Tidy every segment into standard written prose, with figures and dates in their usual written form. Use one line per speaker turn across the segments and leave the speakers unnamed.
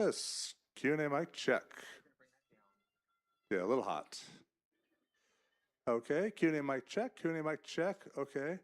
Yes, Q&A mic check. Yeah, a little hot. Okay, Q&A mic check, Q&A mic check. Okay.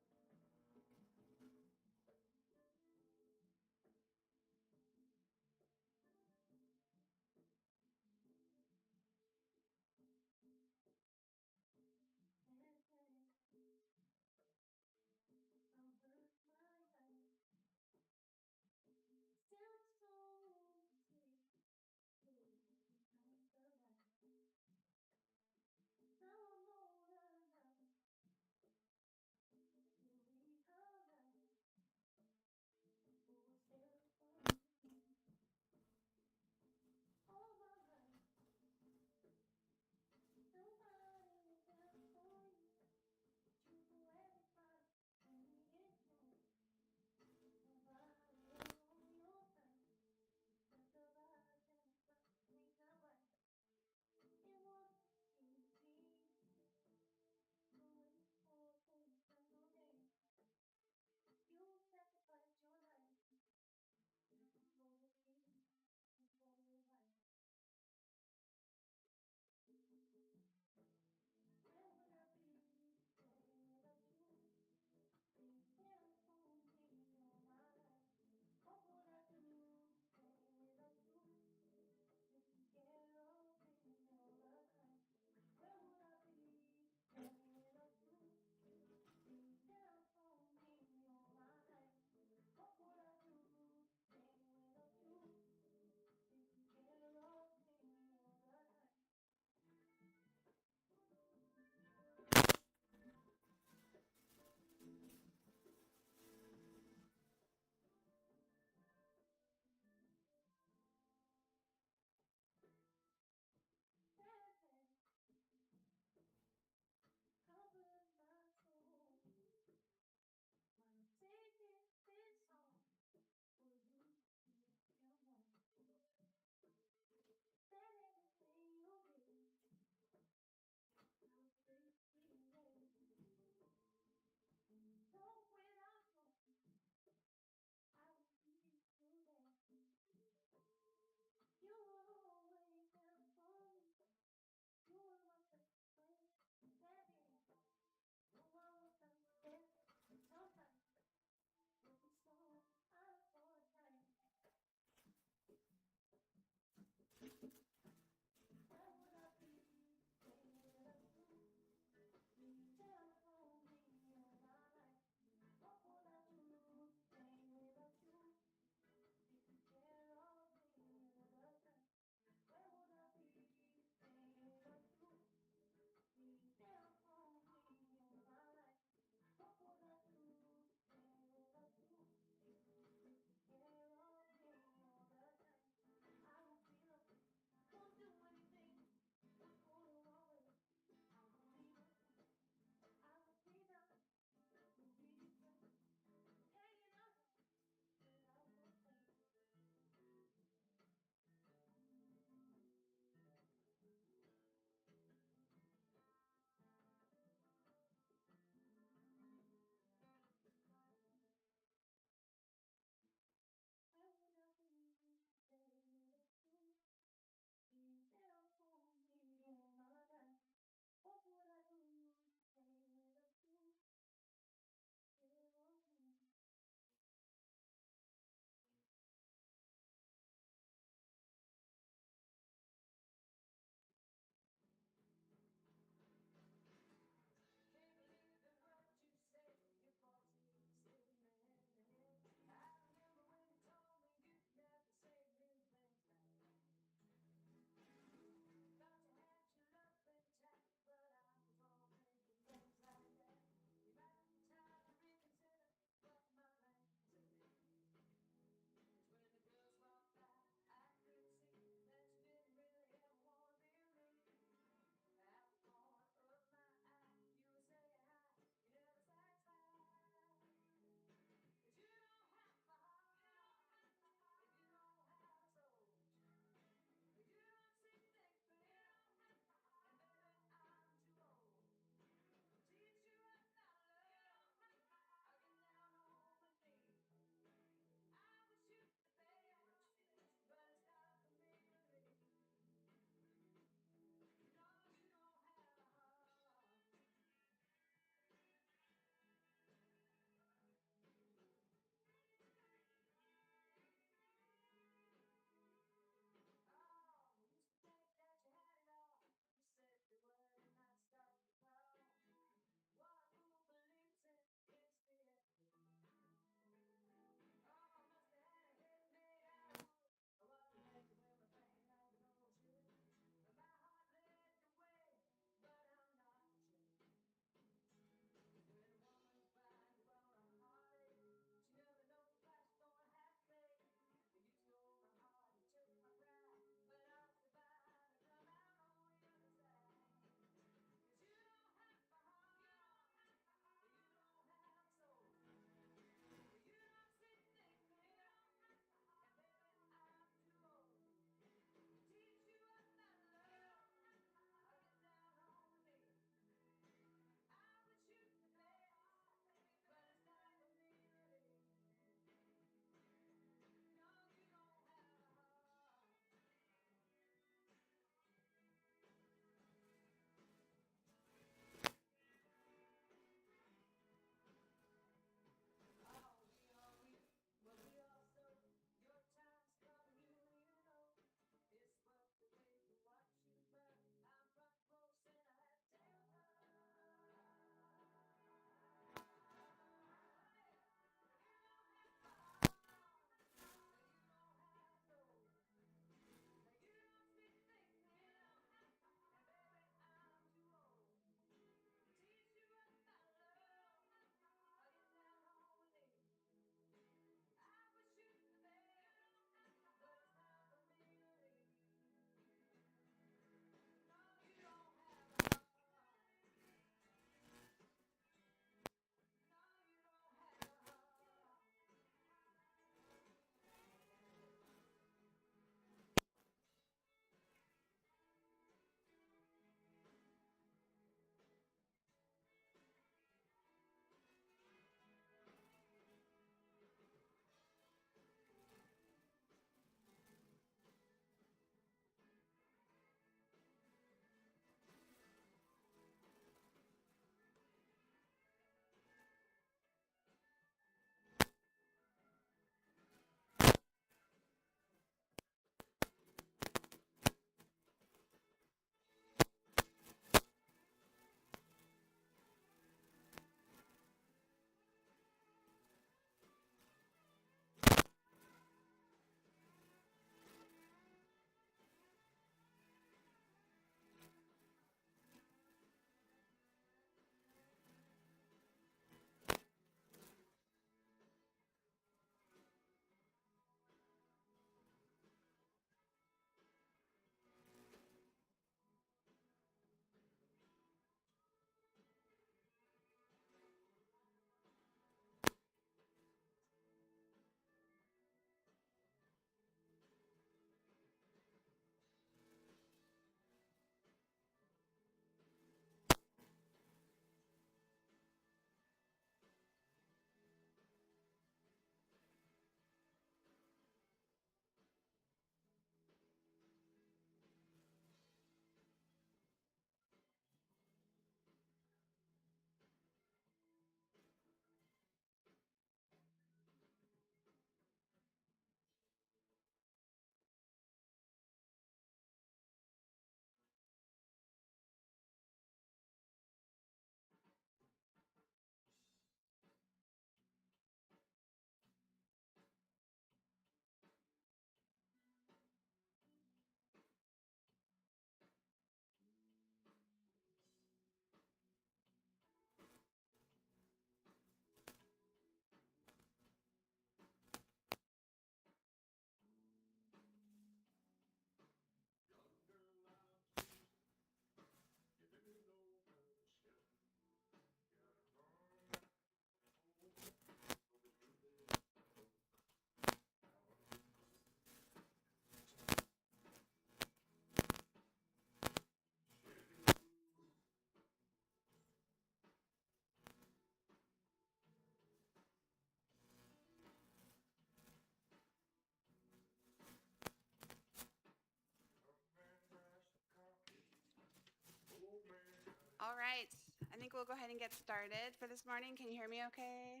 think we'll go ahead and get started for this morning. Can you hear me okay?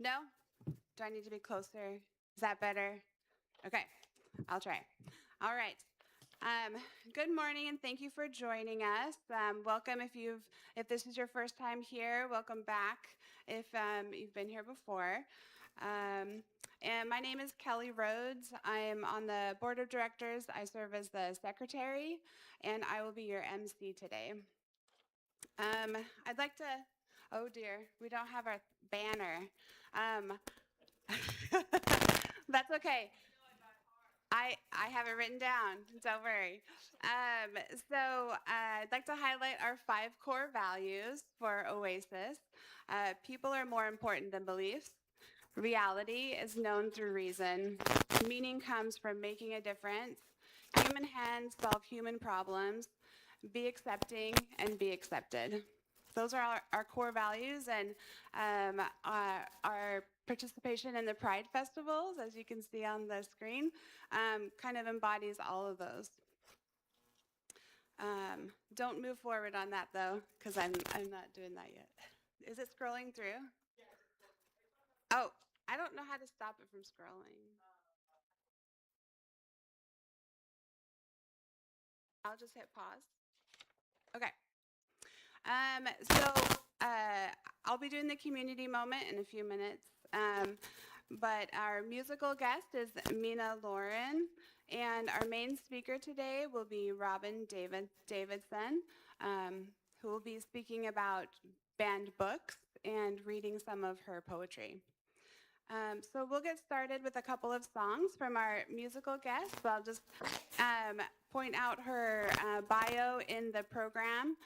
No? Do I need to be closer? Is that better? Okay, I'll try. All right. Good morning, and thank you for joining us. Welcome if this is your first time here. Welcome back if you've been here before. And my name is Kelly Rhodes. I am on the board of directors. I serve as the secretary, and I will be your MC today. I'd like to, oh dear, we don't have our banner. That's okay. I have it written down, don't worry. I'd like to highlight our 5 core values for Oasis. People are more important than beliefs. Reality is known through reason. Meaning comes from making a difference. Human hands solve human problems. Be accepting and be accepted. Those are our core values, and our participation in the Pride festivals, as you can see on the screen, kind of embodies all of those. Don't move forward on that though, because I'm not doing that yet. Is it scrolling through? Oh, I don't know how to stop it from scrolling. I'll just hit pause. Okay. I'll be doing the community moment in a few minutes. But our musical guest is Mina Lauren, and our main speaker today will be Robin Davidson, who will be speaking about banned books and reading some of her poetry. So we'll get started with a couple of songs from our musical guest. So I'll just point out her bio in the program.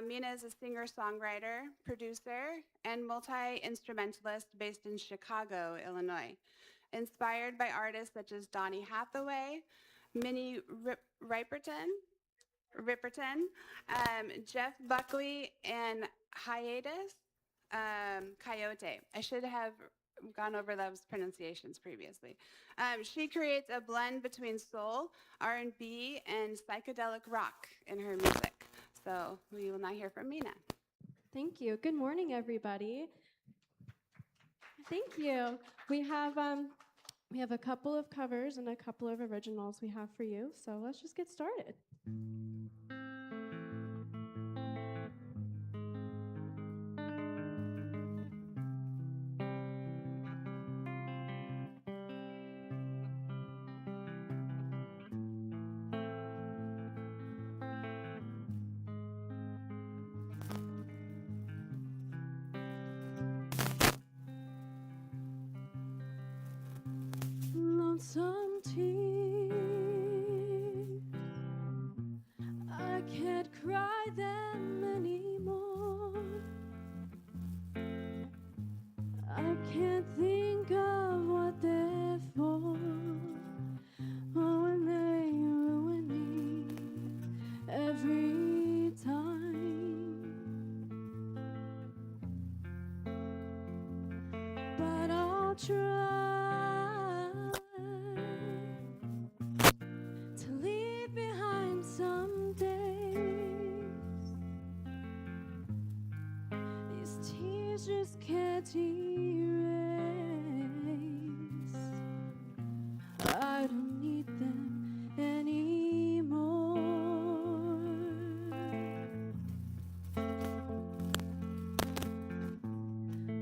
Mina is a singer-songwriter, producer, and multi-instrumentalist based in Chicago, Illinois. Inspired by artists such as Donny Hathaway, Minnie Riperton, Jeff Buckley, and Hiatus Coyote. I should have gone over those pronunciations previously. She creates a blend between soul, R&B, and psychedelic rock in her music. So we will now hear from Mina.
Thank you. Good morning, everybody. Thank you. We have a couple of covers and a couple of originals we have for you. So let's just get started. Lonesome tears, I can't cry them anymore. I can't think of what they're for. Oh, and they ruin me every time. But I'll try to leave behind some days. These tears just can't erase. I don't need them anymore.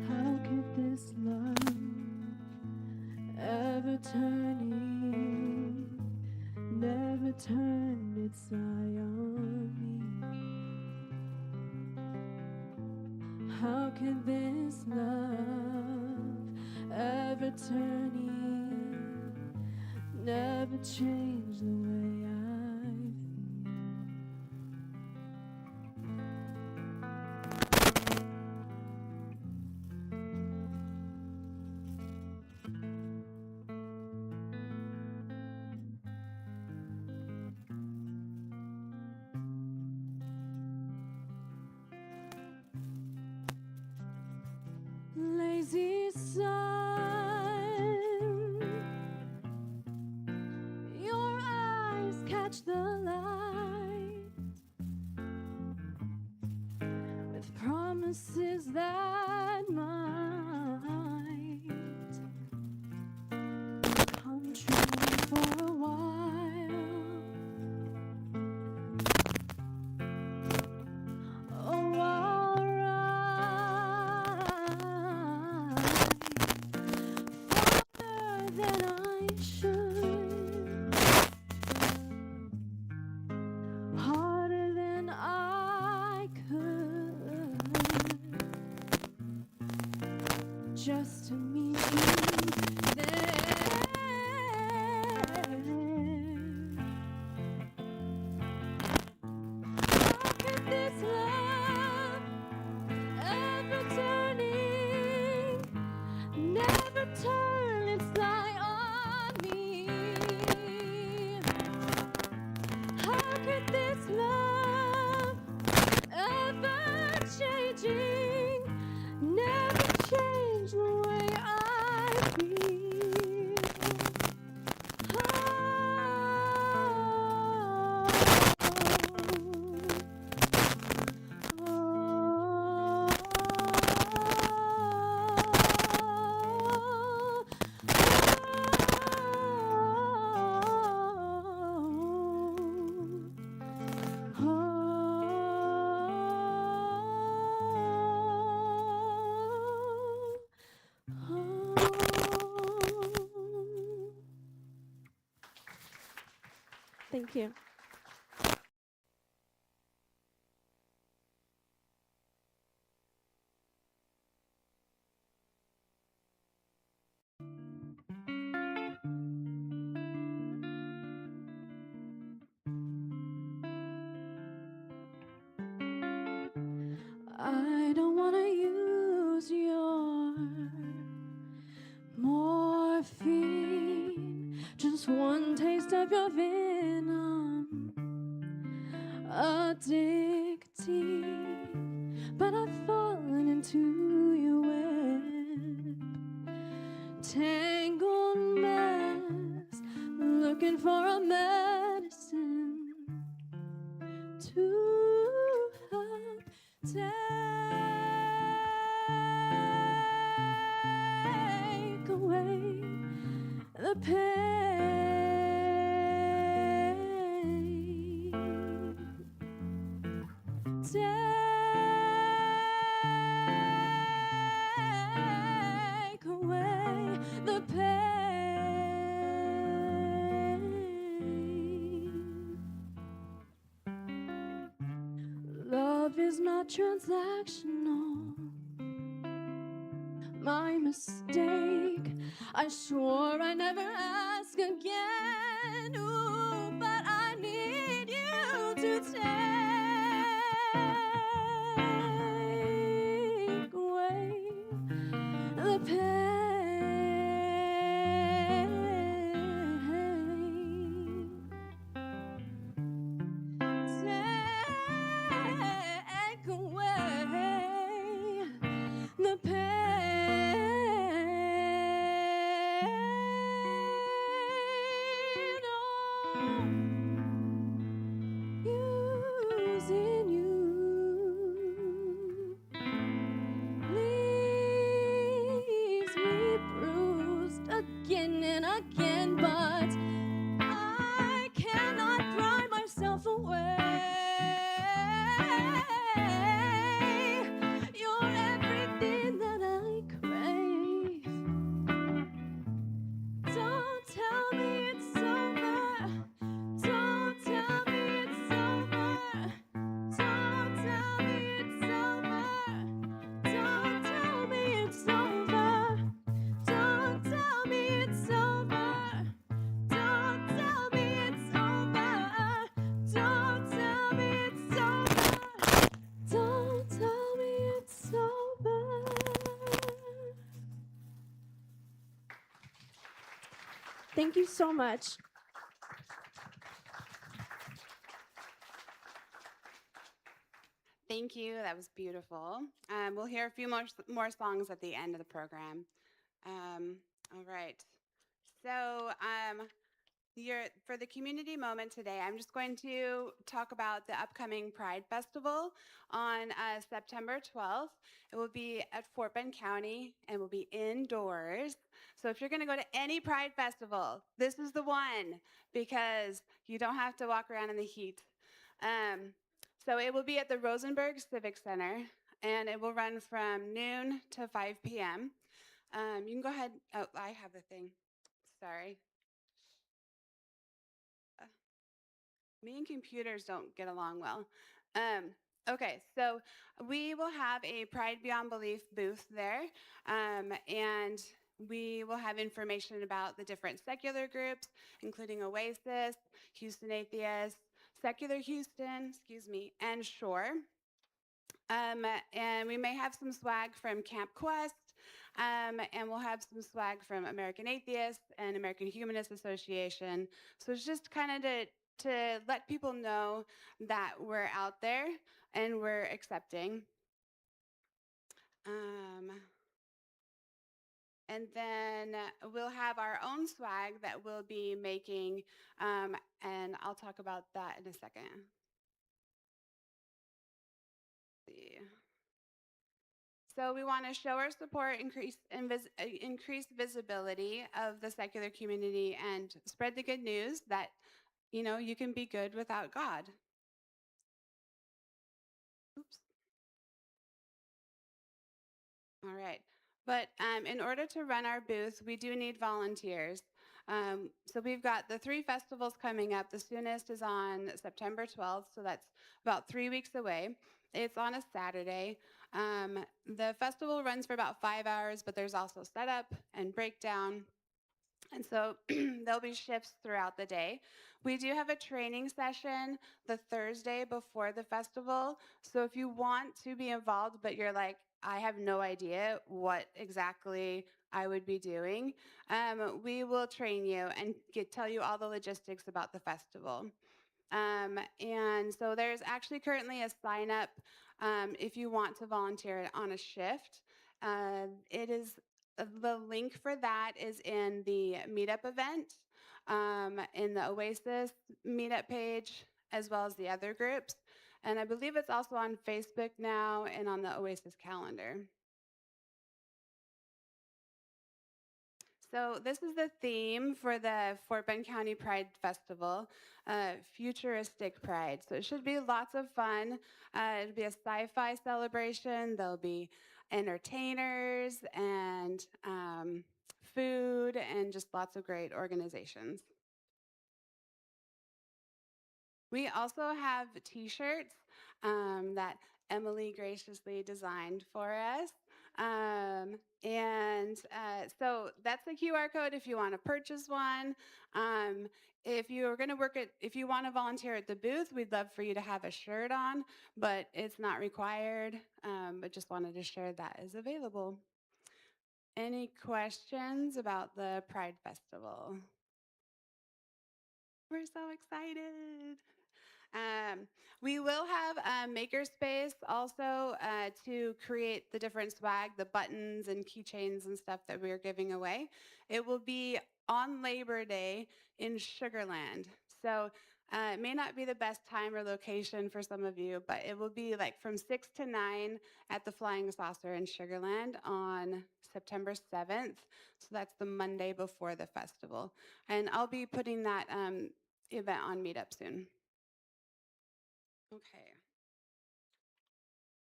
How could this love ever turning, never turned its eye on me? How could this love ever turning, never change the way I feel? Lazy sun, your eyes should. Harder than I could. Just to meet you there. How could this love ever turning, never turn its light on me? How could this love ever changing, never change the way I feel? Thank you. I don't want to use your morphine, just one taste of your venom, addicting, but I've fallen into your web, tangled mess, looking for a medicine to help take away the pain. Take away the pain. Love is not transactional. My mistake. I swore I never ask again. Ooh, but I need you to take away the pain. Take away the pain. Using you leaves me bruised again and again, but I cannot cry myself away. You're everything that I crave. Don't tell me it's over. Don't tell me it's over. Don't tell me it's over. Don't tell me it's over. Don't tell me it's over. Don't tell me it's over. Don't tell me it's over. Don't tell me it's over. Thank you so much.
Thank you. That was beautiful. We'll hear a few more songs at the end of the program. All right. So for the community moment today, I'm just going to talk about the upcoming Pride Festival on September 12th. It will be at Fort Bend County and will be indoors. So if you're going to go to any Pride Festival, this is the one because you don't have to walk around in the heat. So it will be at the Rosenberg Civic Center, and it will run from noon to 5 p.m. You can go ahead. Oh, I have the thing. Sorry. Me and computers don't get along well. Okay, so we will have a Pride Beyond Belief booth there, and we will have information about the different secular groups, including Oasis, Houston Atheists, Secular Houston, excuse me, and Shore. And we may have some swag from Camp Quest, and we'll have some swag from American Atheists and American Humanist Association. So it's just kind of to let people know that we're out there and we're accepting. And then we'll have our own swag that we'll be making, and I'll talk about that in a second. Let's see. So we want to show our support, increase visibility of the secular community, and spread the good news that, you know, you can be good without God. Oops. All right. But in order to run our booth, we do need volunteers. So we've got the 3 festivals coming up. The soonest is on September 12th, so that's about 3 weeks away. It's on a Saturday. The festival runs for about 5 hours, but there's also setup and breakdown. And so there'll be shifts throughout the day. We do have a training session the Thursday before the festival. So if you want to be involved, but you're like, I have no idea what exactly I would be doing, we will train you and tell you all the logistics about the festival. And so there's actually currently a sign up if you want to volunteer on a shift. It is the link for that is in the meetup event, in the Oasis meetup page, as well as the other groups. And I believe it's also on Facebook now and on the Oasis calendar. So this is the theme for the Fort Bend County Pride Festival, Futuristic Pride. So it should be lots of fun. It'll be a sci-fi celebration. There'll be entertainers and food and just lots of great organizations. We also have t-shirts that Emily graciously designed for us. So that's the QR code if you want to purchase one. If you're going to if you want to volunteer at the booth, we'd love for you to have a shirt on, but it's not required. But just wanted to share that is available. Any questions about the Pride Festival? We're so excited. We will have a makerspace also to create the different swag, the buttons and keychains and stuff that we're giving away. It will be on Labor Day in Sugarland. So it may not be the best time or location for some of you, but it will be like from 6 to 9 at the Flying Saucer in Sugarland on September 7th. So that's the Monday before the festival. And I'll be putting that event on Meetup soon. Okay.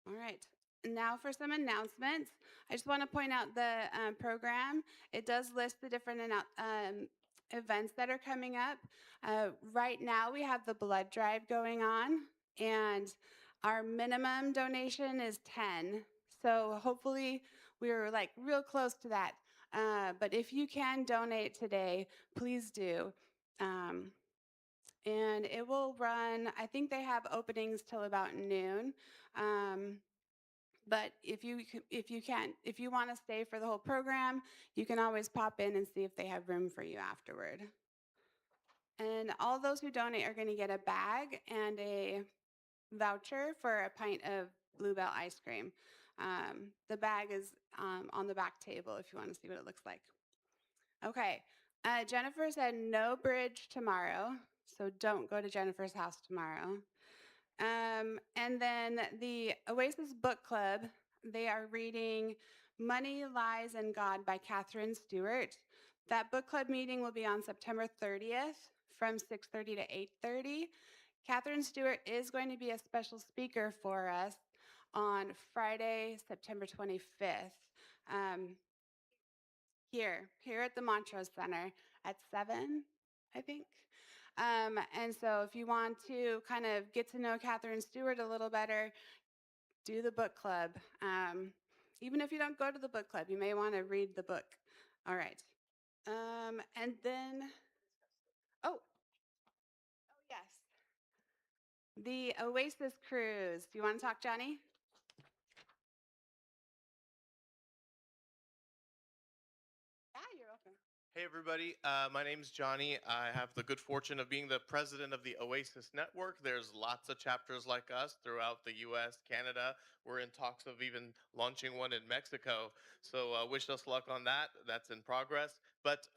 All right. Now for some announcements. I just want to point out the program. It does list the different events that are coming up. Right now we have the blood drive going on, and our minimum donation is 10. So hopefully we're like real close to that. But if you can donate today, please do. And it will run, I think they have openings till about noon. But if you want to stay for the whole program, you can always pop in and see if they have room for you afterward. And all those who donate are going to get a bag and a voucher for a pint of Bluebell ice cream. The bag is on the back table if you want to see what it looks like. Okay, Jennifer said no bridge tomorrow, so don't go to Jennifer's house tomorrow. And then the Oasis Book Club, they are reading Money, Lies, and God by Catherine Stewart. That book club meeting will be on September 30th from 6:30 to 8:30. Catherine Stewart is going to be a special speaker for us on Friday, September 25th. Here at the Montrose Center at 7, I think. And so if you want to kind of get to know Catherine Stewart a little better, do the book club. Even if you don't go to the book club, you may want to read the book. All right. And then, oh, yes, the Oasis cruise. Do you want to talk, Johnny? Yeah, you're welcome.
Hey everybody, my name's Johnny. I have the good fortune of being the president of the Oasis Network. There's lots of chapters like us throughout the US, Canada. We're in talks of even launching one in Mexico. So wish us luck on that. That's in progress. But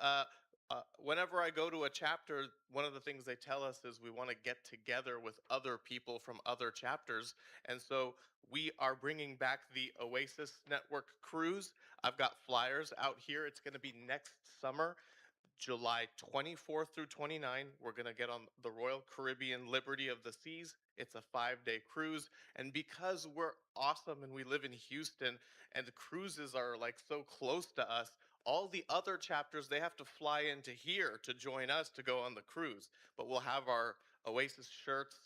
whenever I go to a chapter, one of the things they tell us is we want to get together with other people from other chapters. And so we are bringing back the Oasis Network cruise. I've got flyers out here. It's going to be next summer, July 24th through 29. We're going to get on the Royal Caribbean Liberty of the Seas. It's a 5-day cruise. And because we're awesome and we live in Houston and the cruises are like so close to us, all the other chapters, they have to fly into here to join us to go on the cruise. But we'll have our Oasis shirts,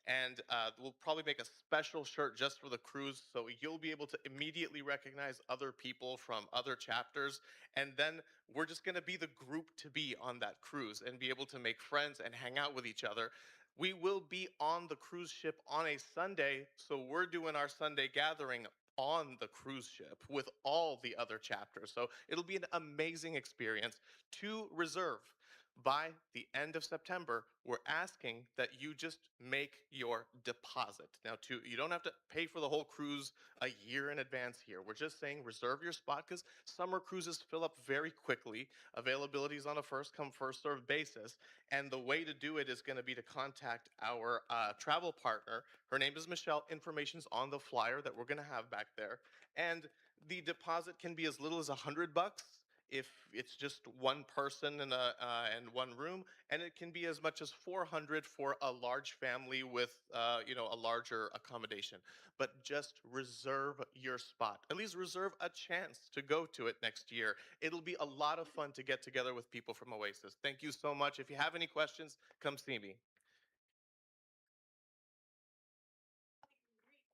and we'll probably make a special shirt just for the cruise, so you'll be able to immediately recognize other people from other chapters. And then we're just going to be the group to be on that cruise and be able to make friends and hang out with each other. We will be on the cruise ship on a Sunday, so we're doing our Sunday gathering on the cruise ship with all the other chapters. So it'll be an amazing experience. To reserve by the end of September, we're asking that you just make your deposit. Now, you don't have to pay for the whole cruise a year in advance here. We're just saying reserve your spot because summer cruises fill up very quickly. Availability is on a first come, first served basis. And the way to do it is going to be to contact our travel partner. Her name is Michelle. Information's on the flyer that we're going to have back there. And the deposit can be as little as $100 if it's just one person in and one room, and it can be as much as $400 for a large family with a larger accommodation. But just reserve your spot. At least reserve a chance to go to it next year. It'll be a lot of fun to get together with people from Oasis. Thank you so much. If you have any questions, come see me.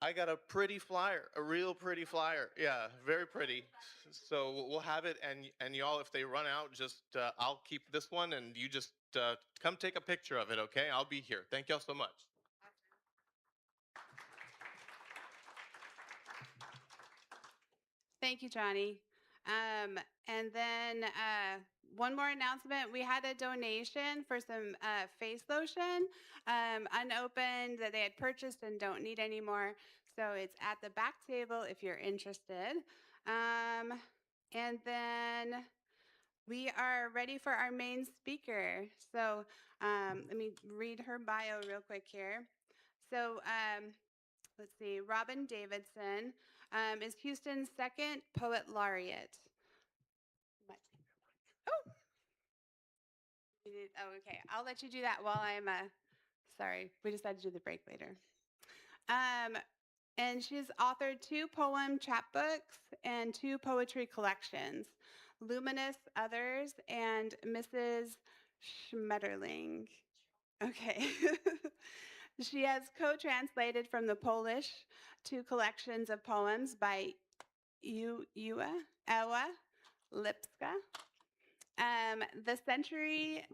I got a pretty flyer, a real pretty flyer. Yeah, very pretty. So we'll have it, and y'all, if they run out, just I'll keep this one, and you just come take a picture of it, okay? I'll be here. Thank y'all so much.
Thank you, Johnny. And then one more announcement. We had a donation for some face lotion, unopened, that they had purchased and don't need anymore. So it's at the back table if you're interested. And then we are ready for our main speaker. So let me read her bio real quick here. So let's see, Robin Davidson is Houston's second poet laureate. Oh, okay. I'll let you do that while I'm, sorry, we decided to do the break later. And she's authored 2 poem chapbooks and 2 poetry collections, Luminous Others and Mrs. Schmetterling. Okay. She has co-translated from the Polish 2 collections of poems by Ewa Lipska,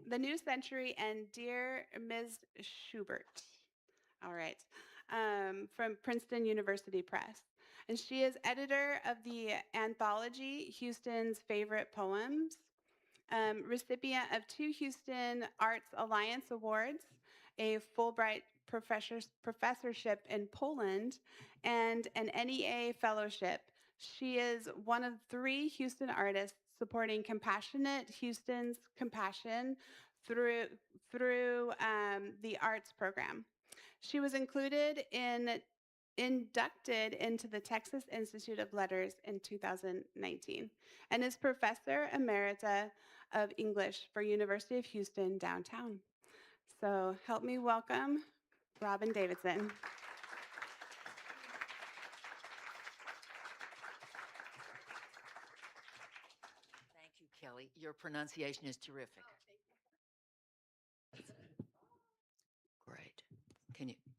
The New Century, and Dear Ms. Schubert. All right, from Princeton University Press. And she is editor of the anthology Houston's Favorite Poems, recipient of 2 Houston Arts Alliance Awards, a Fulbright professorship in Poland, and an NEA fellowship. She is one of 3 Houston artists supporting Compassionate Houston's Compassion through the arts program. She was inducted into the Texas Institute of Letters in 2019 and is Professor Emerita of English for University of Houston downtown. So help me welcome Robin Davidson.
Thank you, Kelly. Your pronunciation is terrific.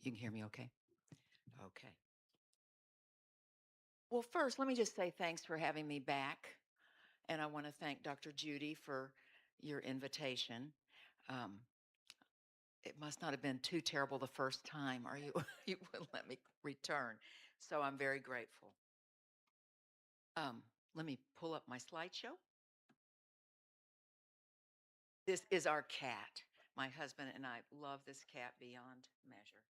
You can hear me okay? Okay. Well, first, let me just say thanks for having me back. And I want to thank Dr. Judy for your invitation. Um, it must not have been too terrible the first time, or you, you wouldn't let me return. So I'm very grateful. Let me pull up my slideshow. This is our cat. My husband and I love this cat beyond measure.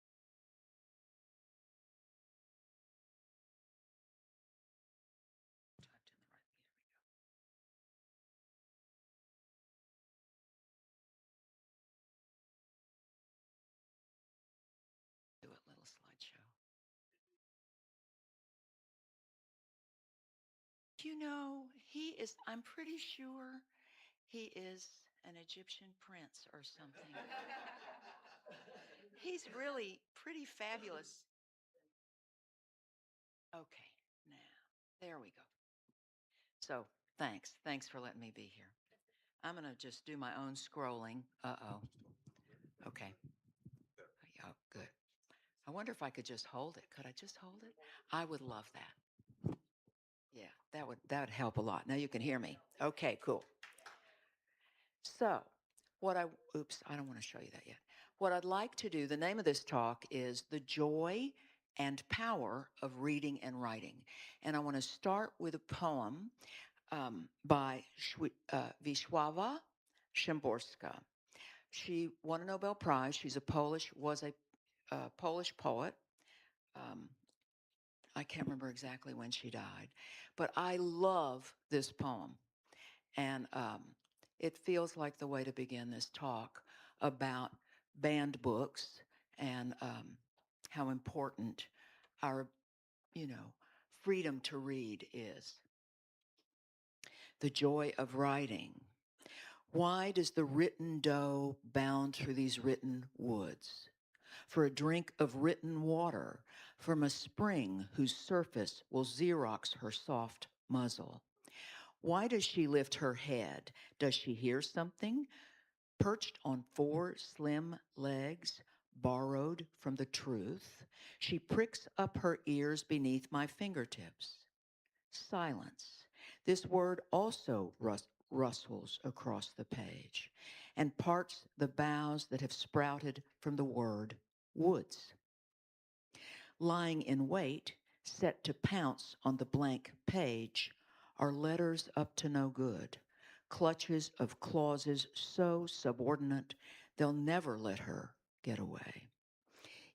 Typed in the right. Here we go. Do a little slideshow. You know, he is, I'm pretty sure he is an Egyptian prince or something. He's really pretty fabulous. Okay, now, there we go. So, thanks. Thanks for letting me be here. I'm going to just do my own scrolling. Uh-oh. Okay. Oh, good. I wonder if I could just hold it. Could I just hold it? I would love that. Yeah, that would help a lot. Now you can hear me. Okay, cool. So, oops, I don't want to show you that yet. What I'd like to do, the name of this talk is The Joy and Power of Reading and Writing. And I want to start with a poem by Wisława Szymborska. She won a Nobel Prize. She's was a Polish poet. I can't remember exactly when she died, but I love this poem. And it feels like the way to begin this talk about banned books and how important our, freedom to read is. The joy of writing. Why does the written doe bound through these written woods? For a drink of written water from a spring whose surface will Xerox her soft muzzle. Why does she lift her head? Does she hear something? Perched on 4 slim legs, borrowed from the truth, she pricks up her ears beneath my fingertips. Silence. This word also rustles across the page and parts the boughs that have sprouted from the word woods. Lying in wait, set to pounce on the blank page, are letters up to no good, clutches of clauses so subordinate they'll never let her get away.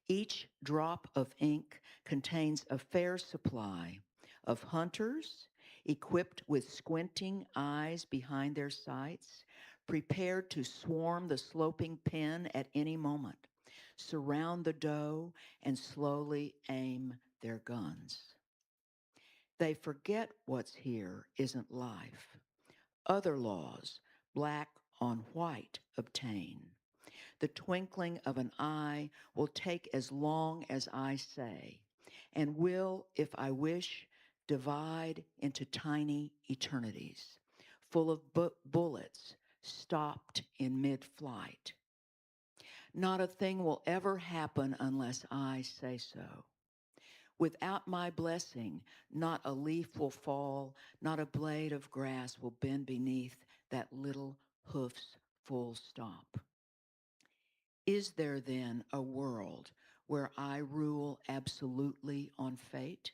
Each drop of ink contains a fair supply of hunters equipped with squinting eyes behind their sights, prepared to swarm the sloping pen at any moment, surround the doe, and slowly aim their guns. They forget what's here isn't life. Other laws, black on white, obtain. The twinkling of an eye will take as long as I say, and will, if I wish, divide into tiny eternities, full of bullets stopped in mid-flight. Not a thing will ever happen unless I say so. Without my blessing, not a leaf will fall, not a blade of grass will bend beneath that little hoof's full stop. Is there then a world where I rule absolutely on fate?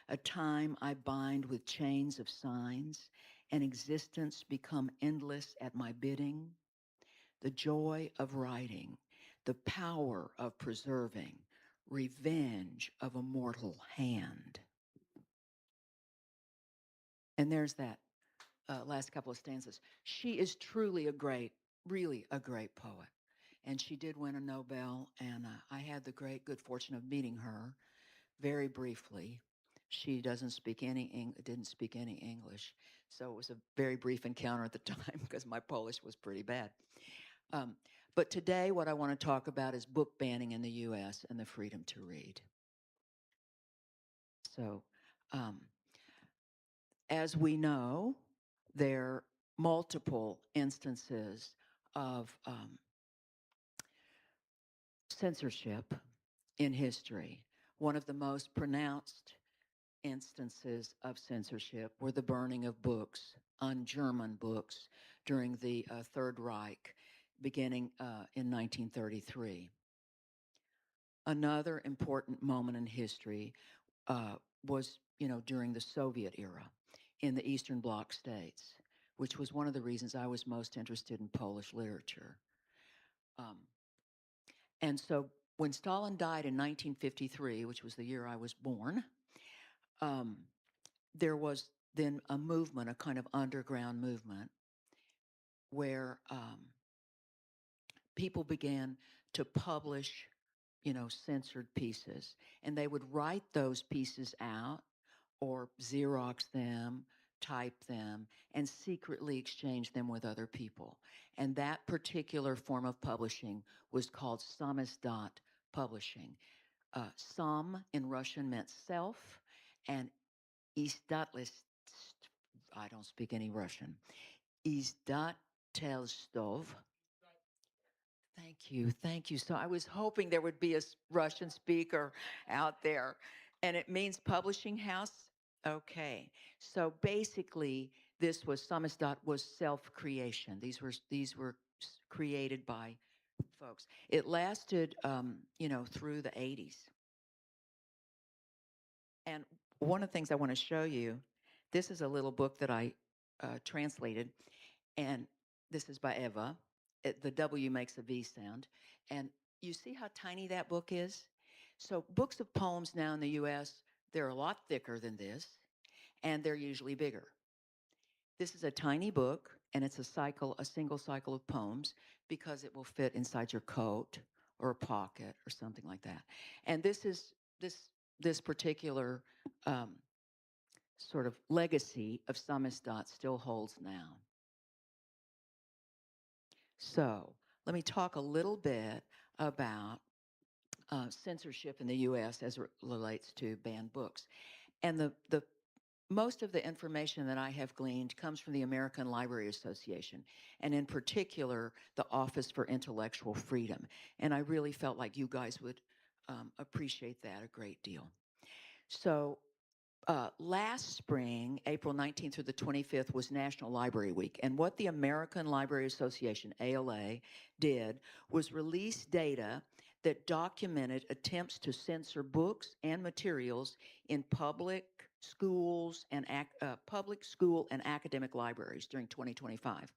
A time I bind with chains of signs, and existence become endless at my bidding? The joy of writing, the power of preserving, revenge of a mortal hand. And there's that last couple of stanzas. She is truly really a great poet. And she did win a Nobel, and I had the good fortune of meeting her very briefly. She didn't speak any English, so it was a very brief encounter at the time because my Polish was pretty bad. But today, what I want to talk about is book banning in the U.S. and the freedom to read. So, as we know, there are multiple instances of censorship in history. One of the most pronounced instances of censorship were the burning of books, un-German books, during the Third Reich, beginning in 1933. Another important moment in history was, during the Soviet era in the Eastern Bloc states, which was one of the reasons I was most interested in Polish literature. And so when Stalin died in 1953, which was the year I was born, there was then a movement, a kind of underground movement, where people began to publish, censored pieces. And they would write those pieces out or Xerox them, type them, and secretly exchange them with other people. And that particular form of publishing was called samizdat publishing. Sam in Russian meant self, and izdatlist, I don't speak any Russian, izdatelstov. Thank you. So I was hoping there would be a Russian speaker out there. And it means publishing house. Okay. So basically, this was, samizdat was self-creation. These were created by folks. It lasted, through the 80s. And one of the things I want to show you, this is a little book that I translated, and this is by Eva. The W makes a V sound. And you see how tiny that book is? So books of poems now in the US, they're a lot thicker than this, and they're usually bigger. This is a tiny book, and it's a single cycle of poems, because it will fit inside your coat or a pocket or something like that. And this particular sort of legacy of samizdat still holds now. So let me talk a little bit about censorship in the U.S. as it relates to banned books. And the most of the information that I have gleaned comes from the American Library Association, and in particular, the Office for Intellectual Freedom. And I really felt like you guys would appreciate that a great deal. So last spring, April 19th through the 25th, was National Library Week. And what the American Library Association, ALA, did was release data that documented attempts to censor books and materials in public schools and public school and academic libraries during 2025.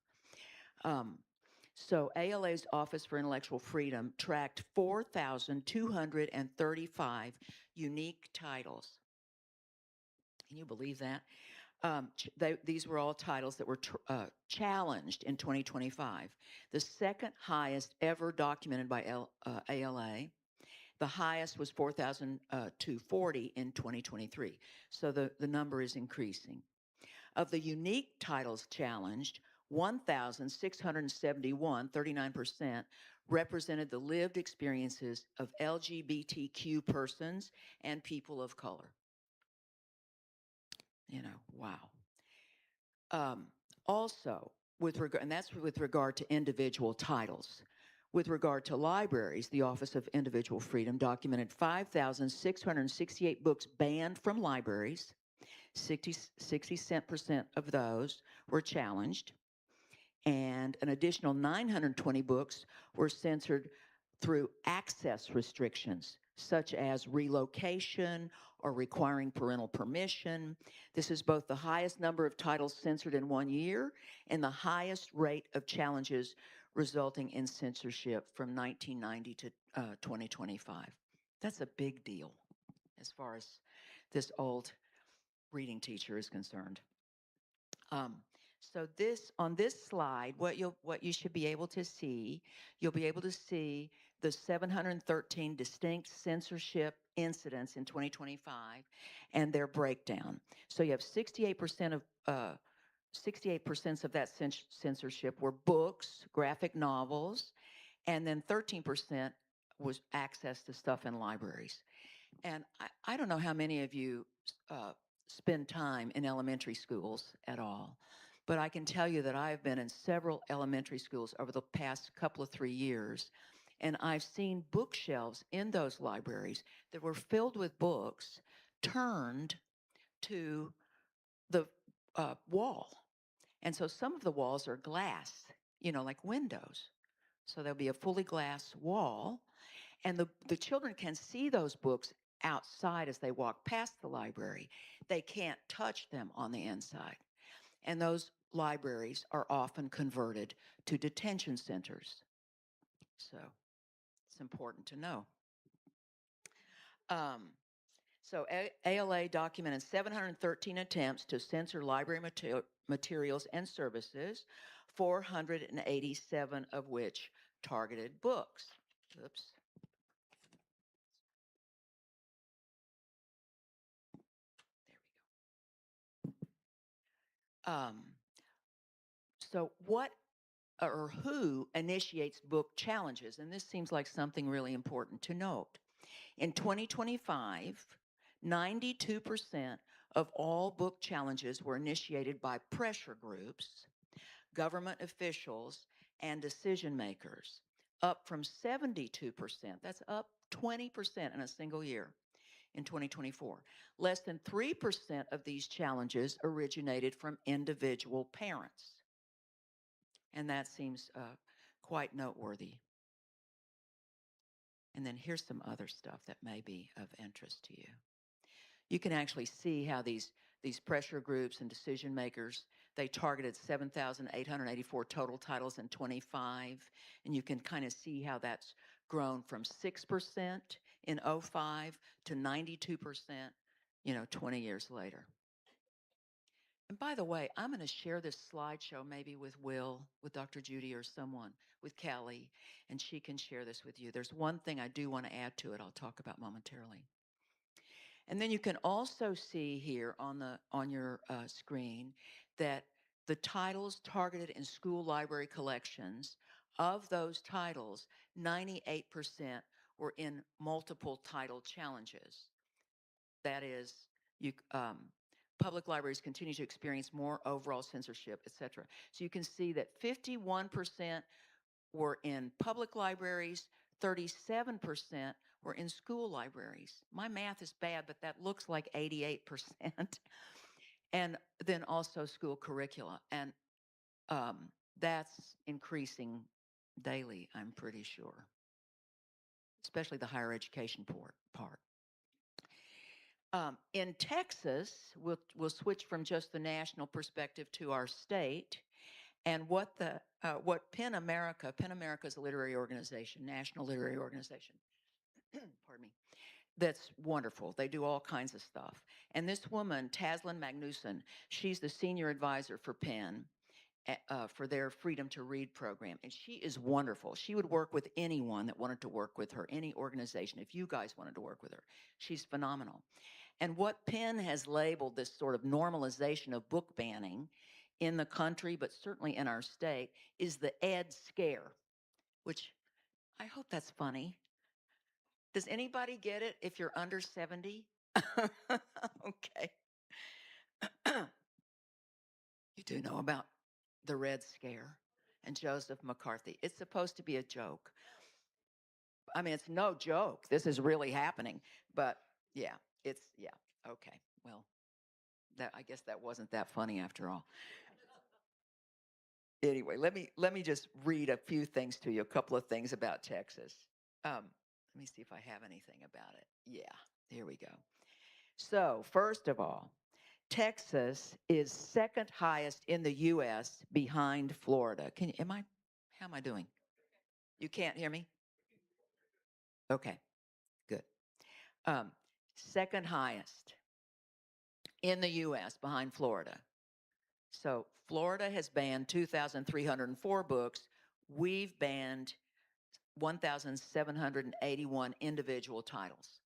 So ALA's Office for Intellectual Freedom tracked 4,235 unique titles. Can you believe that? These were all titles that were challenged in 2025. The second highest ever documented by ALA. The highest was 4,240 in 2023. So the number is increasing. Of the unique titles challenged, 1,671, 39%, represented the lived experiences of LGBTQ persons and people of color. Wow. Also, and that's with regard to individual titles. With regard to libraries, the Office of Individual Freedom documented 5,668 books banned from libraries. 60% of those were challenged. And an additional 920 books were censored through access restrictions, such as relocation or requiring parental permission. This is both the highest number of titles censored in 1 year and the highest rate of challenges resulting in censorship from 1990 to 2025. That's a big deal as far as this old reading teacher is concerned. So on this slide, what you should be able to see, you'll be able to see the 713 distinct censorship incidents in 2025 and their breakdown. So you have 68% of 68% of that censorship were books, graphic novels, and then 13% was access to stuff in libraries. And I don't know how many of you spend time in elementary schools at all, but I can tell you that I've been in several elementary schools over the past couple of 3 years, And I've seen bookshelves in those libraries that were filled with books turned to the wall. And so some of the walls are glass, like windows. So there'll be a fully glass wall, and the children can see those books outside as they walk past the library. They can't touch them on the inside. And those libraries are often converted to detention centers. So it's important to know. So ALA documented 713 attempts to censor library materials and services, 487 of which targeted books. Oops. There we go. So what or who initiates book challenges? And this seems like something really important to note. In 2025, 92% of all book challenges were initiated by pressure groups, government officials, and decision makers, up from 72%. That's up 20% in a single year in 2024. Less than 3% of these challenges originated from individual parents. And that seems quite noteworthy. And then here's some other stuff that may be of interest to you. You can actually see how these pressure groups and decision makers, they targeted 7,884 total titles in 25. And you can kind of see how that's grown from 6% in 05 to 92%, 20 years later. And by the way, I'm going to share this slideshow maybe with Will, with Dr. Judy, or someone, with Kelly, and she can share this with you. There's one thing I do want to add to it I'll talk about momentarily. And then you can also see here on your screen that the titles targeted in school library collections, of those titles, 98% were in multiple title challenges. That is, public libraries continue to experience more overall censorship, et cetera. So you can see that 51% were in public libraries, 37% were in school libraries. My math is bad, but that looks like 88%. And then also school curricula. And that's increasing daily, I'm pretty sure, especially the higher education part. In Texas, we'll switch from just the national perspective to our state, and what PEN America is a literary organization, national literary organization. Pardon me. That's wonderful. They do all kinds of stuff. And this woman, Taslyn Magnuson, she's the senior advisor for PEN for their Freedom to Read program, and she is wonderful. She would work with anyone that wanted to work with her, any organization, if you guys wanted to work with her. She's phenomenal. And what PEN has labeled this sort of normalization of book banning in the country, but certainly in our state, is the ed scare, which I hope that's funny. Does anybody get it if you're under 70? Okay. You do know about the Red Scare and Joseph McCarthy. It's supposed to be a joke. I mean, it's no joke. This is really happening. But yeah, okay. Well, I guess that wasn't that funny after all. Anyway, let me just read a few things to you, a couple of things about Texas. Let me see if I have anything about it. Yeah, here we go. So, first of all, Texas is second highest in the U.S. behind Florida. How am I doing? You can't hear me? Okay, good. Second highest in the U.S. behind Florida. So Florida has banned 2,304 books. We've banned 1,781 individual titles.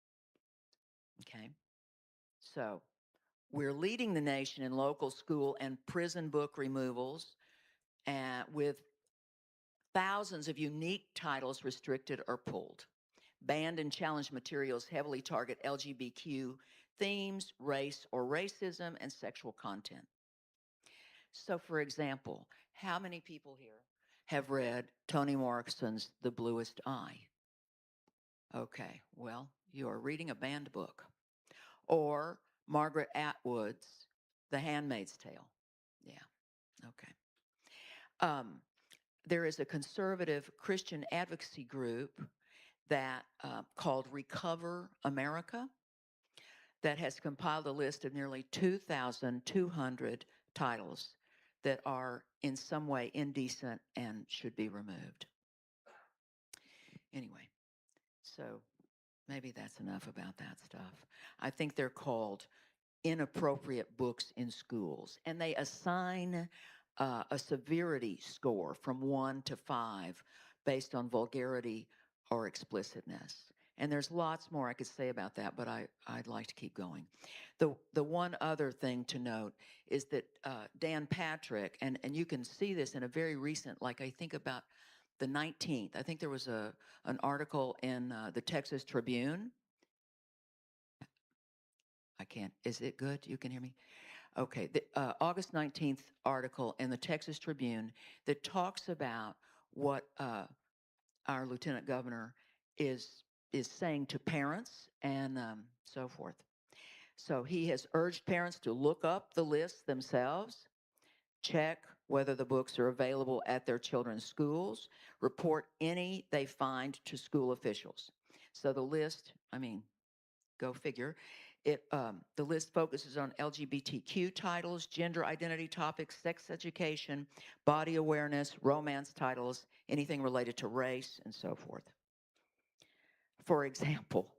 Okay, so we're leading the nation in local school and prison book removals, with thousands of unique titles restricted or pulled. Banned and challenged materials heavily target LGBTQ themes, race or racism, and sexual content. So, for example, how many people here have read Toni Morrison's The Bluest Eye? Okay, well, you are reading a banned book. Or Margaret Atwood's The Handmaid's Tale. Yeah, okay. There is a conservative Christian advocacy group that called Recover America that has compiled a list of nearly 2,200 titles that are in some way indecent and should be removed. Anyway, so maybe that's enough about that stuff. I think they're called inappropriate books in schools, and they assign a severity score from 1 to 5 based on vulgarity or explicitness. And there's lots more I could say about that, but I'd like to keep going. The one other thing to note is that Dan Patrick, and you can see this in a very recent, like I think about the 19th, I think there was an article in the Texas Tribune. I can't, is it good? You can hear me? Okay, the August 19th article in the Texas Tribune that talks about what our lieutenant governor is saying to parents and so forth. So he has urged parents to look up the lists themselves, check whether the books are available at their children's schools, report any they find to school officials. So the list, I mean, go figure. The list focuses on LGBTQ titles, gender identity topics, sex education, body awareness, romance titles, anything related to race, and so forth. For example,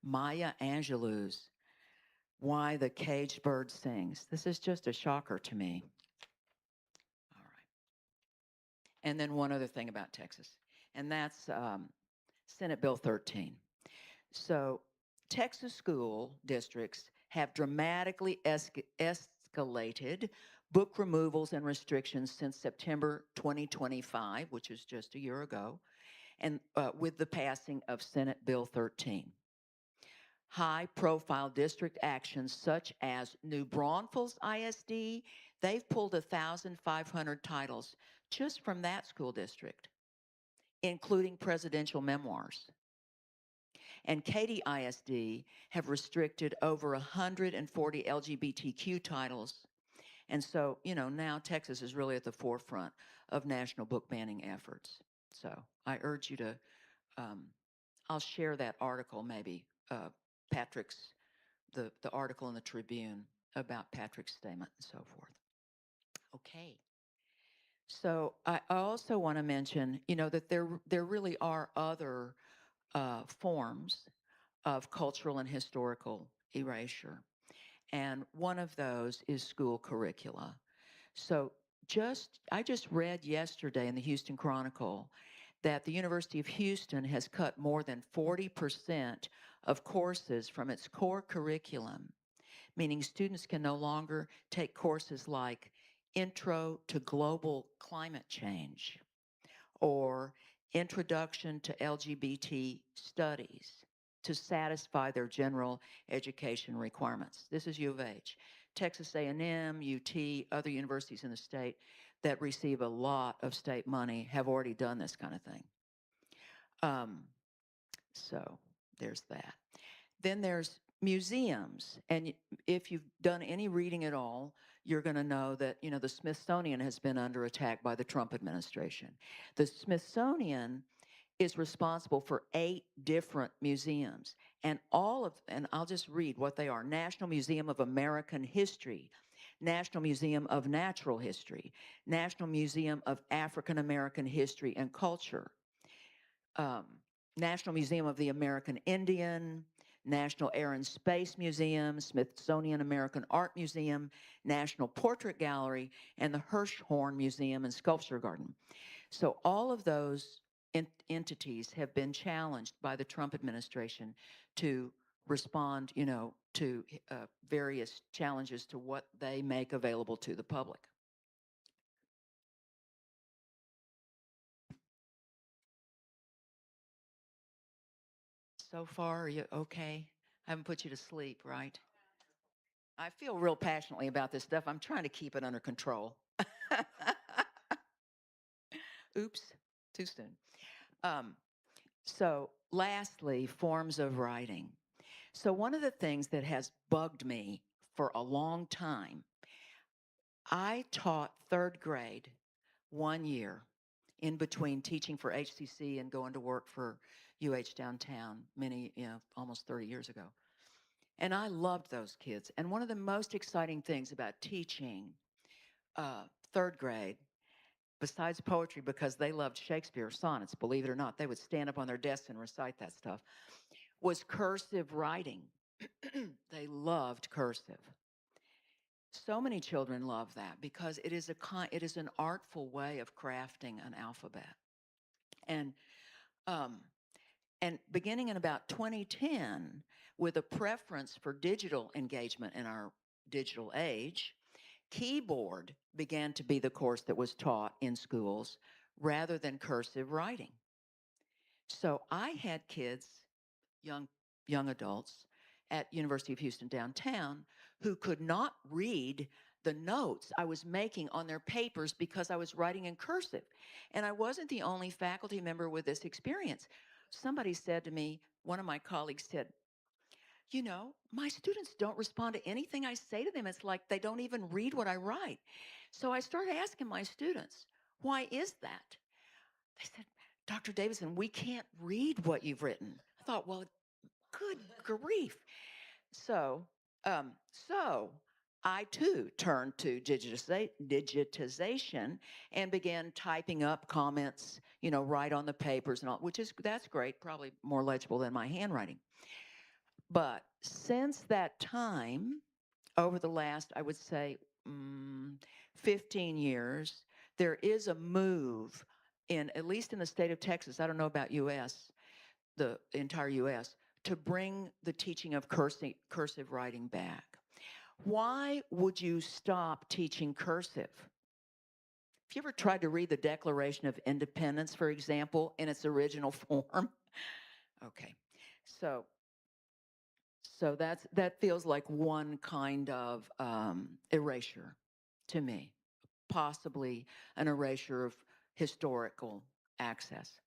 Maya Angelou's Why the Caged Bird Sings. This is just a shocker to me. All right. And then one other thing about Texas, and that's Senate Bill 13. So Texas school districts have dramatically escalated book removals and restrictions since September 2025, which is just a year ago, and with the passing of Senate Bill 13. High-profile district actions such as New Braunfels ISD, they've pulled 1,500 titles just from that school district, including presidential memoirs. And Katy ISD have restricted over 140 LGBTQ titles. And so, you know, now Texas is really at the forefront of national book banning efforts. So I urge you to, I'll share that article maybe, Patrick's, the article in the Tribune about Patrick's statement and so forth. Okay. So I also want to mention, you know, that there really are other forms of cultural and historical erasure. And one of those is school curricula. So I just read yesterday in the Houston Chronicle that the University of Houston has cut more than 40% of courses from its core curriculum, meaning students can no longer take courses like Intro to Global Climate Change or Introduction to LGBT Studies to satisfy their general education requirements. This is U of H. Texas A&M, UT, other universities in the state that receive a lot of state money have already done this kind of thing. So there's that. Then there's museums. And if you've done any reading at all, you're going to know that, you know, the Smithsonian has been under attack by the Trump administration. The Smithsonian is responsible for 8 different museums. And I'll just read what they are. National Museum of American History, National Museum of Natural History, National Museum of African American History and Culture, National Museum of the American Indian, National Air and Space Museum, Smithsonian American Art Museum, National Portrait Gallery, and the Hirshhorn Museum and Sculpture Garden. So all of those entities have been challenged by the Trump administration to respond, you know, to various challenges to what they make available to the public. So far, are you okay? I haven't put you to sleep, right? I feel real passionately about this stuff. I'm trying to keep it under control. Oops, too soon. Um, so, lastly, forms of writing. So, one of the things that has bugged me for a long time, I taught third grade 1 year in between teaching for HCC and going to work for UH downtown almost 30 years ago. And I loved those kids. And one of the most exciting things about teaching third grade, besides poetry, because they loved Shakespeare sonnets, believe it or not, they would stand up on their desks and recite that stuff, was cursive writing. They loved cursive. So many children love that because it is an artful way of crafting an alphabet. And um, and beginning in about 2010, with a preference for digital engagement in our digital age, keyboard began to be the course that was taught in schools rather than cursive writing. So I had kids, young adults at University of Houston downtown who could not read the notes I was making on their papers because I was writing in cursive. And I wasn't the only faculty member with this experience. Somebody said to me, one of my colleagues said, you know, my students don't respond to anything I say to them. It's like they don't even read what I write. So I started asking my students, why is that? They said, Dr. Davidson, we can't read what you've written. I thought, well, good grief. So, so I too turned to digitization and began typing up comments, right on the papers and all, that's great, probably more legible than my handwriting. But since that time, over the last, I would say, 15 years, there is a move at least in the state of Texas, I don't know about US, the entire US, to bring the teaching of cursive writing back. Why would you stop teaching cursive? Have you ever tried to read the Declaration of Independence, for example, in its original form? Okay, so that feels like one kind of erasure to me, possibly an erasure of historical access.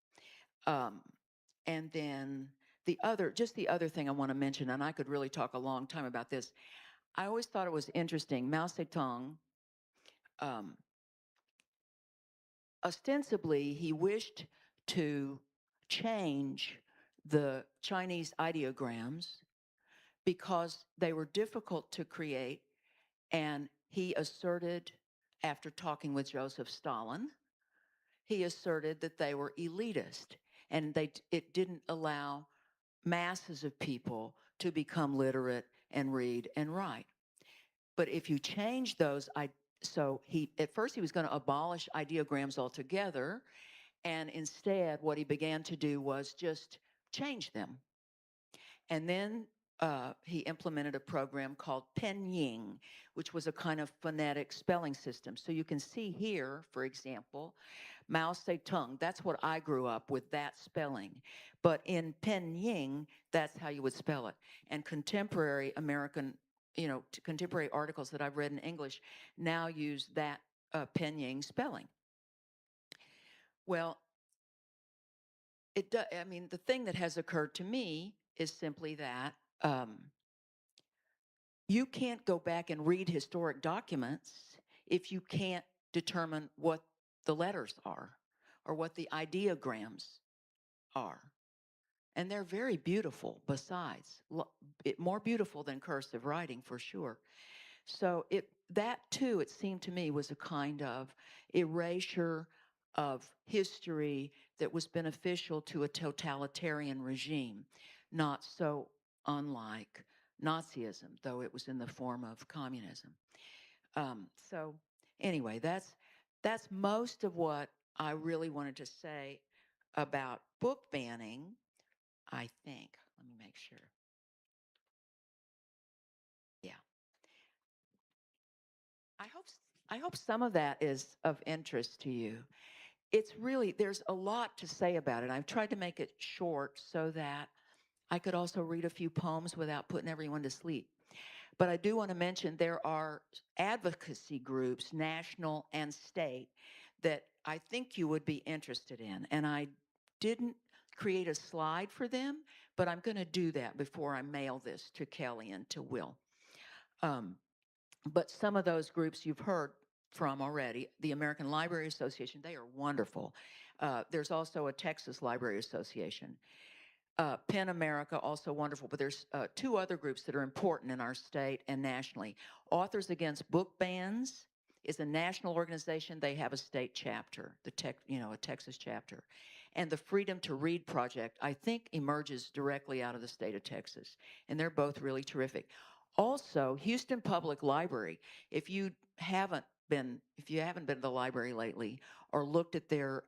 And then the other thing I want to mention, and I could really talk a long time about this, I always thought it was interesting. Mao Zedong, ostensibly, he wished to change the Chinese ideograms because they were difficult to create, and he asserted, after talking with Joseph Stalin, he asserted that they were elitist, and it didn't allow masses of people to become literate and read and write. But if you change those, at first he was going to abolish ideograms altogether, and instead what he began to do was just change them. And then he implemented a program called Pinyin, which was a kind of phonetic spelling system. So you can see here, for example, Mao Zedong, that's what I grew up with, that spelling. But in Pinyin, that's how you would spell it. And contemporary American, contemporary articles that I've read in English now use that Pinyin spelling. Well, the thing that has occurred to me is simply that you can't go back and read historic documents if you can't determine what the letters are or what the ideograms are. And they're very beautiful besides, more beautiful than cursive writing for sure. So that too, it seemed to me, was a kind of erasure of history that was beneficial to a totalitarian regime, not so unlike Nazism, though it was in the form of communism. So anyway, that's most of what I really wanted to say about book banning, I think. Let me make sure. Yeah. I hope some of that is of interest to you. It's really, there's a lot to say about it. I've tried to make it short so that I could also read a few poems without putting everyone to sleep. But I do want to mention there are advocacy groups, national and state, that I think you would be interested in. And I didn't create a slide for them, but I'm going to do that before I mail this to Kelly and to Will. But some of those groups you've heard from already, the American Library Association, they are wonderful. There's also a Texas Library Association. PEN America, also wonderful, but there's two other groups that are important in our state and nationally. Authors Against Book Bans is a national organization. They have a state chapter, a Texas chapter. And the Freedom to Read Project, I think, emerges directly out of the state of Texas. And they're both really terrific. Also, Houston Public Library, if you haven't been to the library lately or looked at their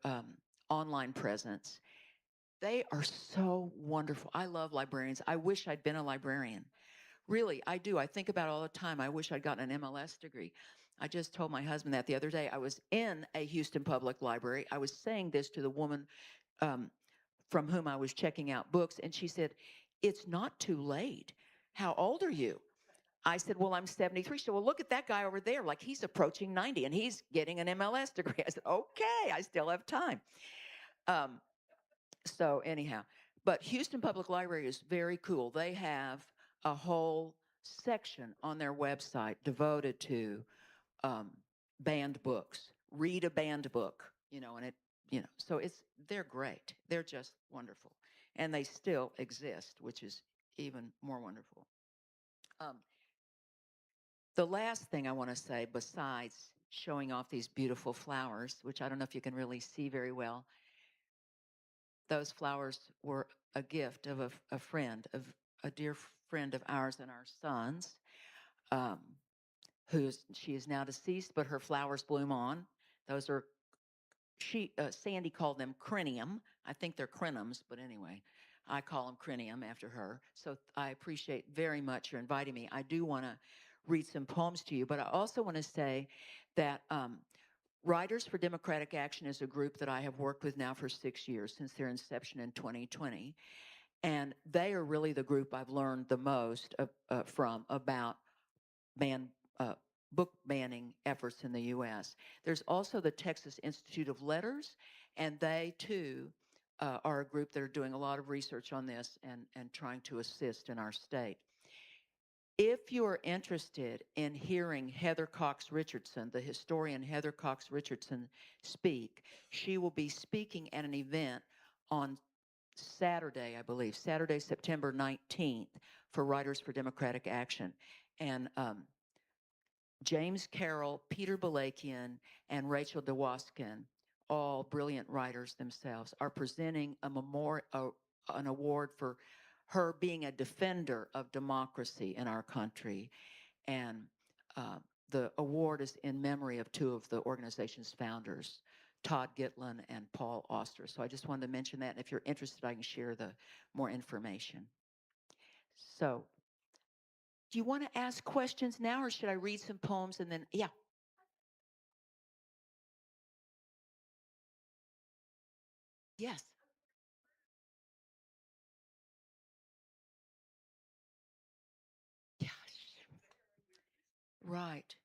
online presence, they are so wonderful. I love librarians. I wish I'd been a librarian. Really, I do. I think about it all the time. I wish I'd gotten an MLS degree. I just told my husband that the other day. I was in a Houston Public Library. I was saying this to the woman from whom I was checking out books, and she said, "It's not too late. How old are you?" I said, "Well, I'm 73. She said, "Well, look at that guy over there. Like, he's approaching 90, and he's getting an MLS degree." I said, "Okay, I still have time." So anyhow, but Houston Public Library is very cool. They have a whole section on their website devoted to banned books. Read a banned book, and so they're great. They're just wonderful, and they still exist, which is even more wonderful. The last thing I want to say, besides showing off these beautiful flowers, which I don't know if you can really see very well, those flowers were a gift of a dear friend of ours and our son's, she is now deceased, but her flowers bloom on. Those are, Sandy called them crinium. I think they're crinums, but anyway, I call them crinium after her. So I appreciate very much your inviting me. I do want to read some poems to you, but I also want to say that Writers for Democratic Action is a group that I have worked with now for 6 years, since their inception in 2020. And they are really the group I've learned the most from about book banning efforts in the U.S. There's also the Texas Institute of Letters, and they too are a group that are doing a lot of research on this and trying to assist in our state. If you are interested in hearing Heather Cox Richardson, the historian Heather Cox Richardson, speak, she will be speaking at an event on Saturday, I believe, Saturday, September 19th, for Writers for Democratic Action. And James Carroll, Peter Balakian, and Rachel DeWaskin, all brilliant writers themselves, are presenting an award for her being a defender of democracy in our country. And the award is in memory of two of the organization's founders, Todd Gitlin and Paul Auster. So I just wanted to mention that. And if you're interested, I can share the more information. So do you want to ask questions now, or should I read some poems and then, yeah. Yes. Yes. Right.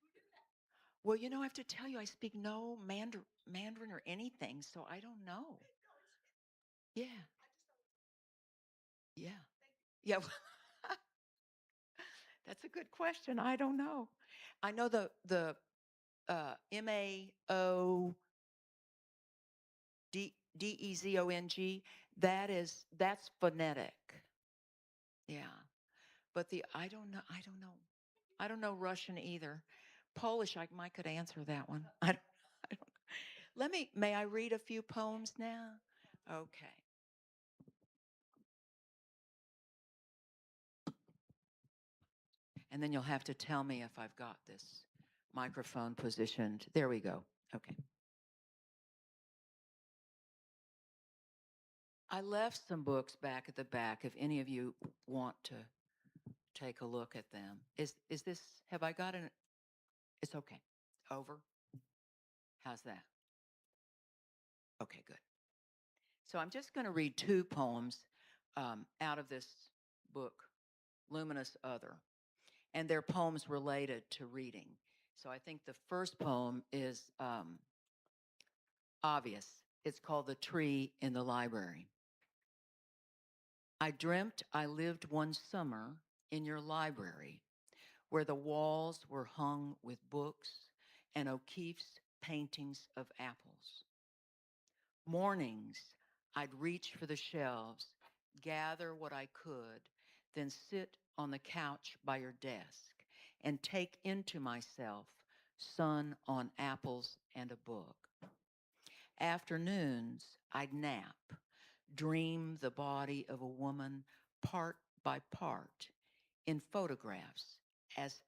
Well, I have to tell you, I speak no Mandarin or anything, so I don't know. Yeah. Yeah. Yeah. That's a good question. I don't know. I know the Maodezong. That's phonetic. Yeah. But I don't know. I don't know. I don't know Russian either. Polish, I might could answer that one. I don't. May I read a few poems now? Okay. And then you'll have to tell me if I've got this microphone positioned. There we go. Okay. I left some books back at the back if any of you want to take a look at them. Is this, have I got an, it's okay. Over? How's that? Okay, good. So I'm just going to read two poems out of this book, Luminous Other. And they're poems related to reading. So I think the first poem is obvious. It's called The Tree in the Library. I dreamt I lived one summer in your library where the walls were hung with books and O'Keeffe's paintings of apples. Mornings, I'd reach for the shelves, gather what I could, then sit on the couch by your desk and take into myself sun on apples and a book. Afternoons, I'd nap, dream the body of a woman part by part in photographs as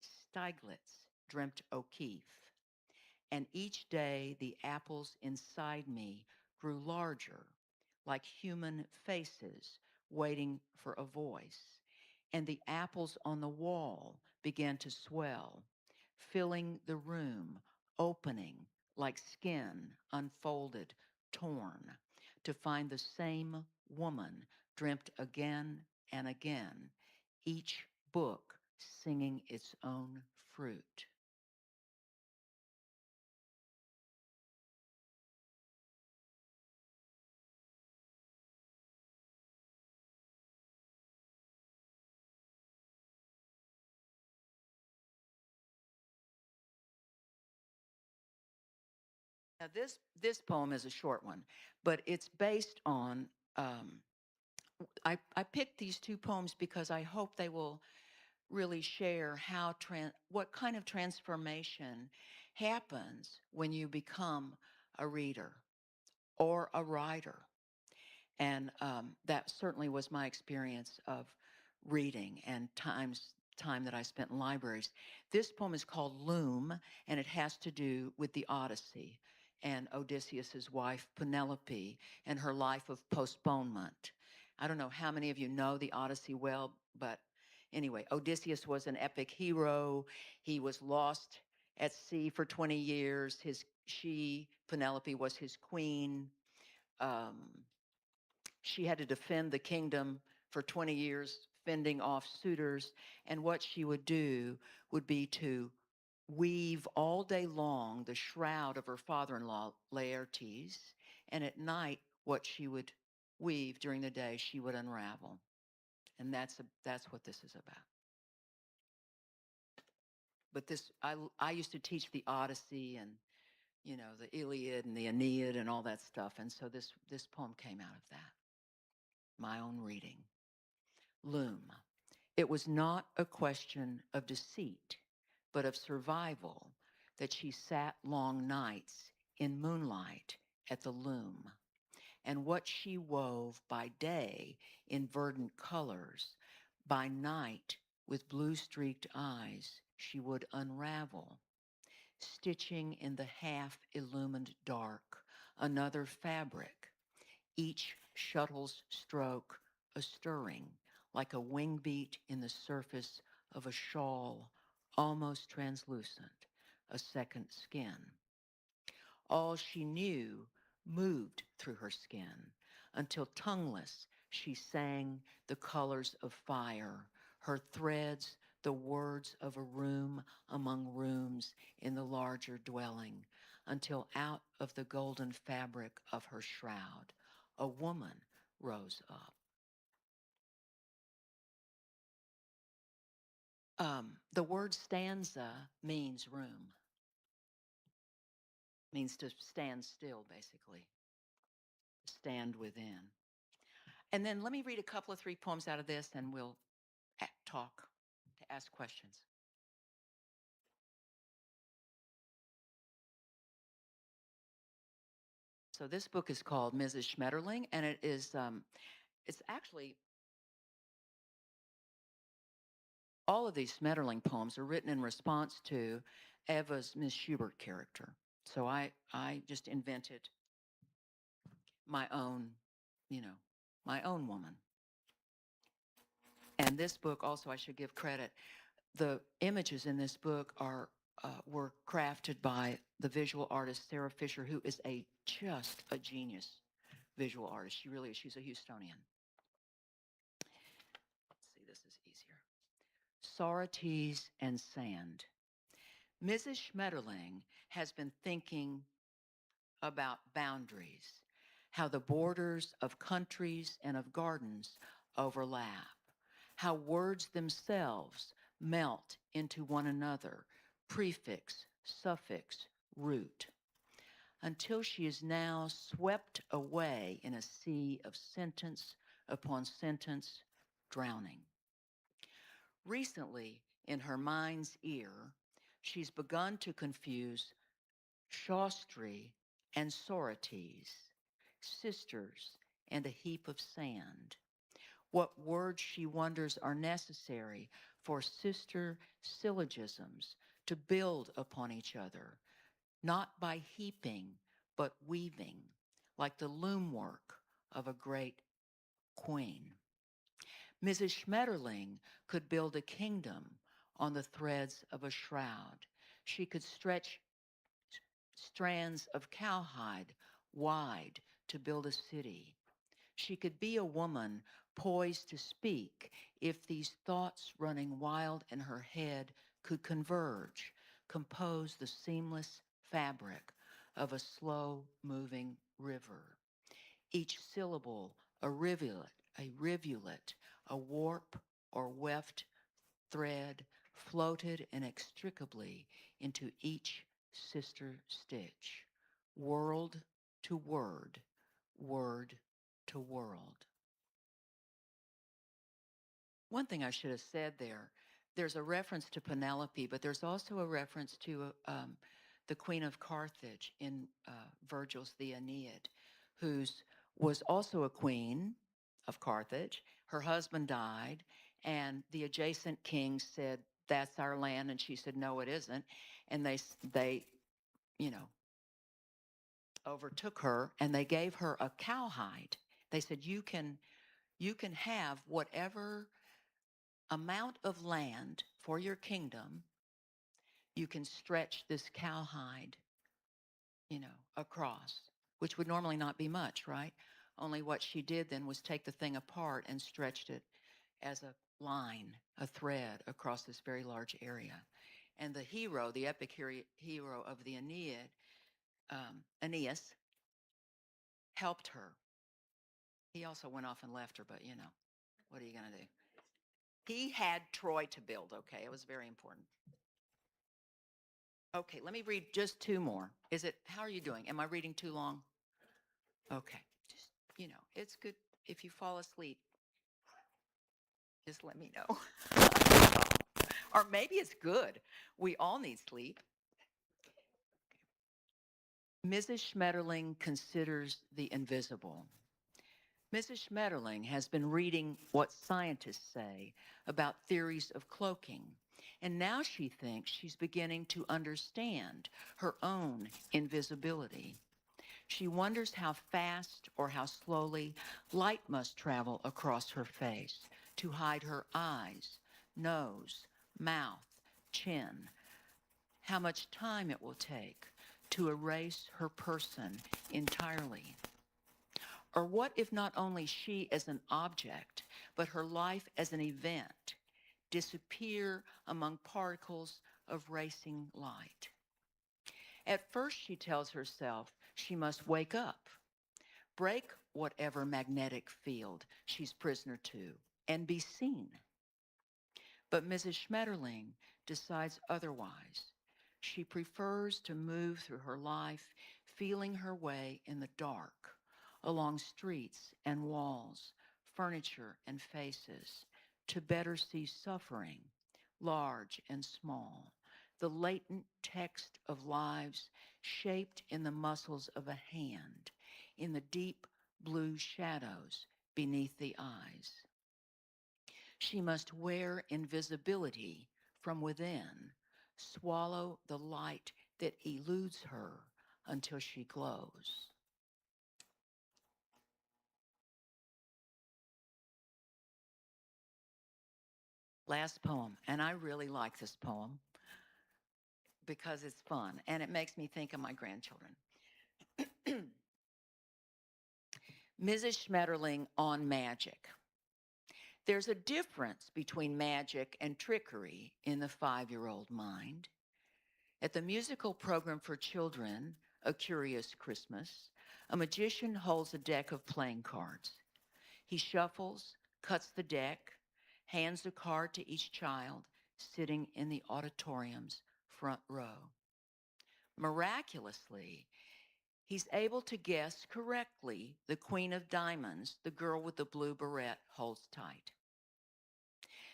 Stieglitz dreamt O'Keeffe. And each day the apples inside me grew larger, like human faces waiting for a voice. And the apples on the wall began to swell, filling the room, opening like skin unfolded, torn, to find the same woman dreamt again and again, each book singing its own fruit. Now, this poem is a short one, but it's based on. I picked these two poems because I hope they will really share what kind of transformation happens when you become a reader or a writer. And that certainly was my experience of reading and time that I spent in libraries. This poem is called Loom, and it has to do with the Odyssey and Odysseus's wife Penelope and her life of postponement. I don't know how many of you know the Odyssey well, but anyway, Odysseus was an epic hero. He was lost at sea for 20 years. Penelope, was his queen. Um, she had to defend the kingdom for 20 years, fending off suitors. And what she would do would be to weave all day long the shroud of her father-in-law, Laertes. And at night, what she would weave during the day, she would unravel. And that's what this is about. But I used to teach the Odyssey and, the Iliad and the Aeneid and all that stuff. And so this poem came out of that. My own reading. Loom. It was not a question of deceit, but of survival that she sat long nights in moonlight at the loom. And what she wove by day in verdant colors, by night with blue-streaked eyes, she would unravel, stitching in the half-illumined dark another fabric, each shuttle's stroke a stirring, like a wing beat in the surface of a shawl, almost translucent, a second skin. All she knew moved through her skin, until tongueless she sang the colors of fire, her threads the words of a room among rooms in the larger dwelling, until out of the golden fabric of her shroud, a woman rose up. The word stanza means room, means to stand still, basically, stand within. And then let me read a couple of 3 poems out of this, and we'll talk, to ask questions. So this book is called Mrs. Schmetterling, and it's actually, all of these Schmetterling poems are written in response to Eva's Miss Schubert character. So I just invented my own, my own woman. And this book also, I should give credit, the images in this book were crafted by the visual artist Sarah Fisher, who is just a genius visual artist. She really is. She's a Houstonian. Let's see, this is easier. Sorites and Sand. Mrs. Schmetterling has been thinking about boundaries, how the borders of countries and of gardens overlap, how words themselves melt into one another, prefix, suffix, root, until she is now swept away in a sea of sentence upon sentence, drowning. Recently, in her mind's ear, she's begun to confuse Shastri and Sorites, sisters and a heap of sand. What words, she wonders, are necessary for sister syllogisms to build upon each other, not by heaping, but weaving, like the loom work of a great queen. Mrs. Schmetterling could build a kingdom on the threads of a shroud. She could stretch strands of cowhide wide to build a city. She could be a woman poised to speak if these thoughts running wild in her head could converge, compose the seamless fabric of a slow-moving river. Each syllable a rivulet, a warp or weft thread floated inextricably into each sister stitch, world to word, word to world. One thing I should have said there's a reference to Penelope, but there's also a reference to the Queen of Carthage in Virgil's The Aeneid, who was also a queen of Carthage. Her husband died, and the adjacent kings said, "That's our land," and she said, "No, it isn't." And they, overtook her, and they gave her a cowhide. They said, "You can have whatever amount of land for your kingdom. You can stretch this cowhide, across," which would normally not be much, right? Only what she did then was take the thing apart and stretched it as a line, a thread across this very large area. And the hero, the epic hero of the Aeneid, Aeneas, helped her. He also went off and left her, but what are you going to do? He had Troy to build, okay? It was very important. Okay, let me read just two more. How are you doing? Am I reading too long? Okay, just, it's good if you fall asleep. Just let me know. Or maybe it's good. We all need sleep. Mrs. Schmetterling considers the invisible. Mrs. Schmetterling has been reading what scientists say about theories of cloaking, and now she thinks she's beginning to understand her own invisibility. She wonders how fast or how slowly light must travel across her face to hide her eyes, nose, mouth, chin, how much time it will take to erase her person entirely. Or what if not only she as an object, but her life as an event disappear among particles of racing light? At first, she tells herself she must wake up, break whatever magnetic field she's prisoner to, and be seen. But Mrs. Schmetterling decides otherwise. She prefers to move through her life feeling her way in the dark, along streets and walls, furniture and faces, to better see suffering, large and small, the latent text of lives shaped in the muscles of a hand, in the deep blue shadows beneath the eyes. She must wear invisibility from within, swallow the light that eludes her until she glows. Last poem, and I really like this poem because it's fun and it makes me think of my grandchildren. Mrs. Schmetterling on magic. There's a difference between magic and trickery in the 5-year-old mind. At the musical program for children A Curious Christmas, a magician holds a deck of playing cards. He shuffles, cuts the deck, hands a card to each child sitting in the auditorium's front row. Miraculously, he's able to guess correctly the Queen of Diamonds the girl with the blue beret holds tight.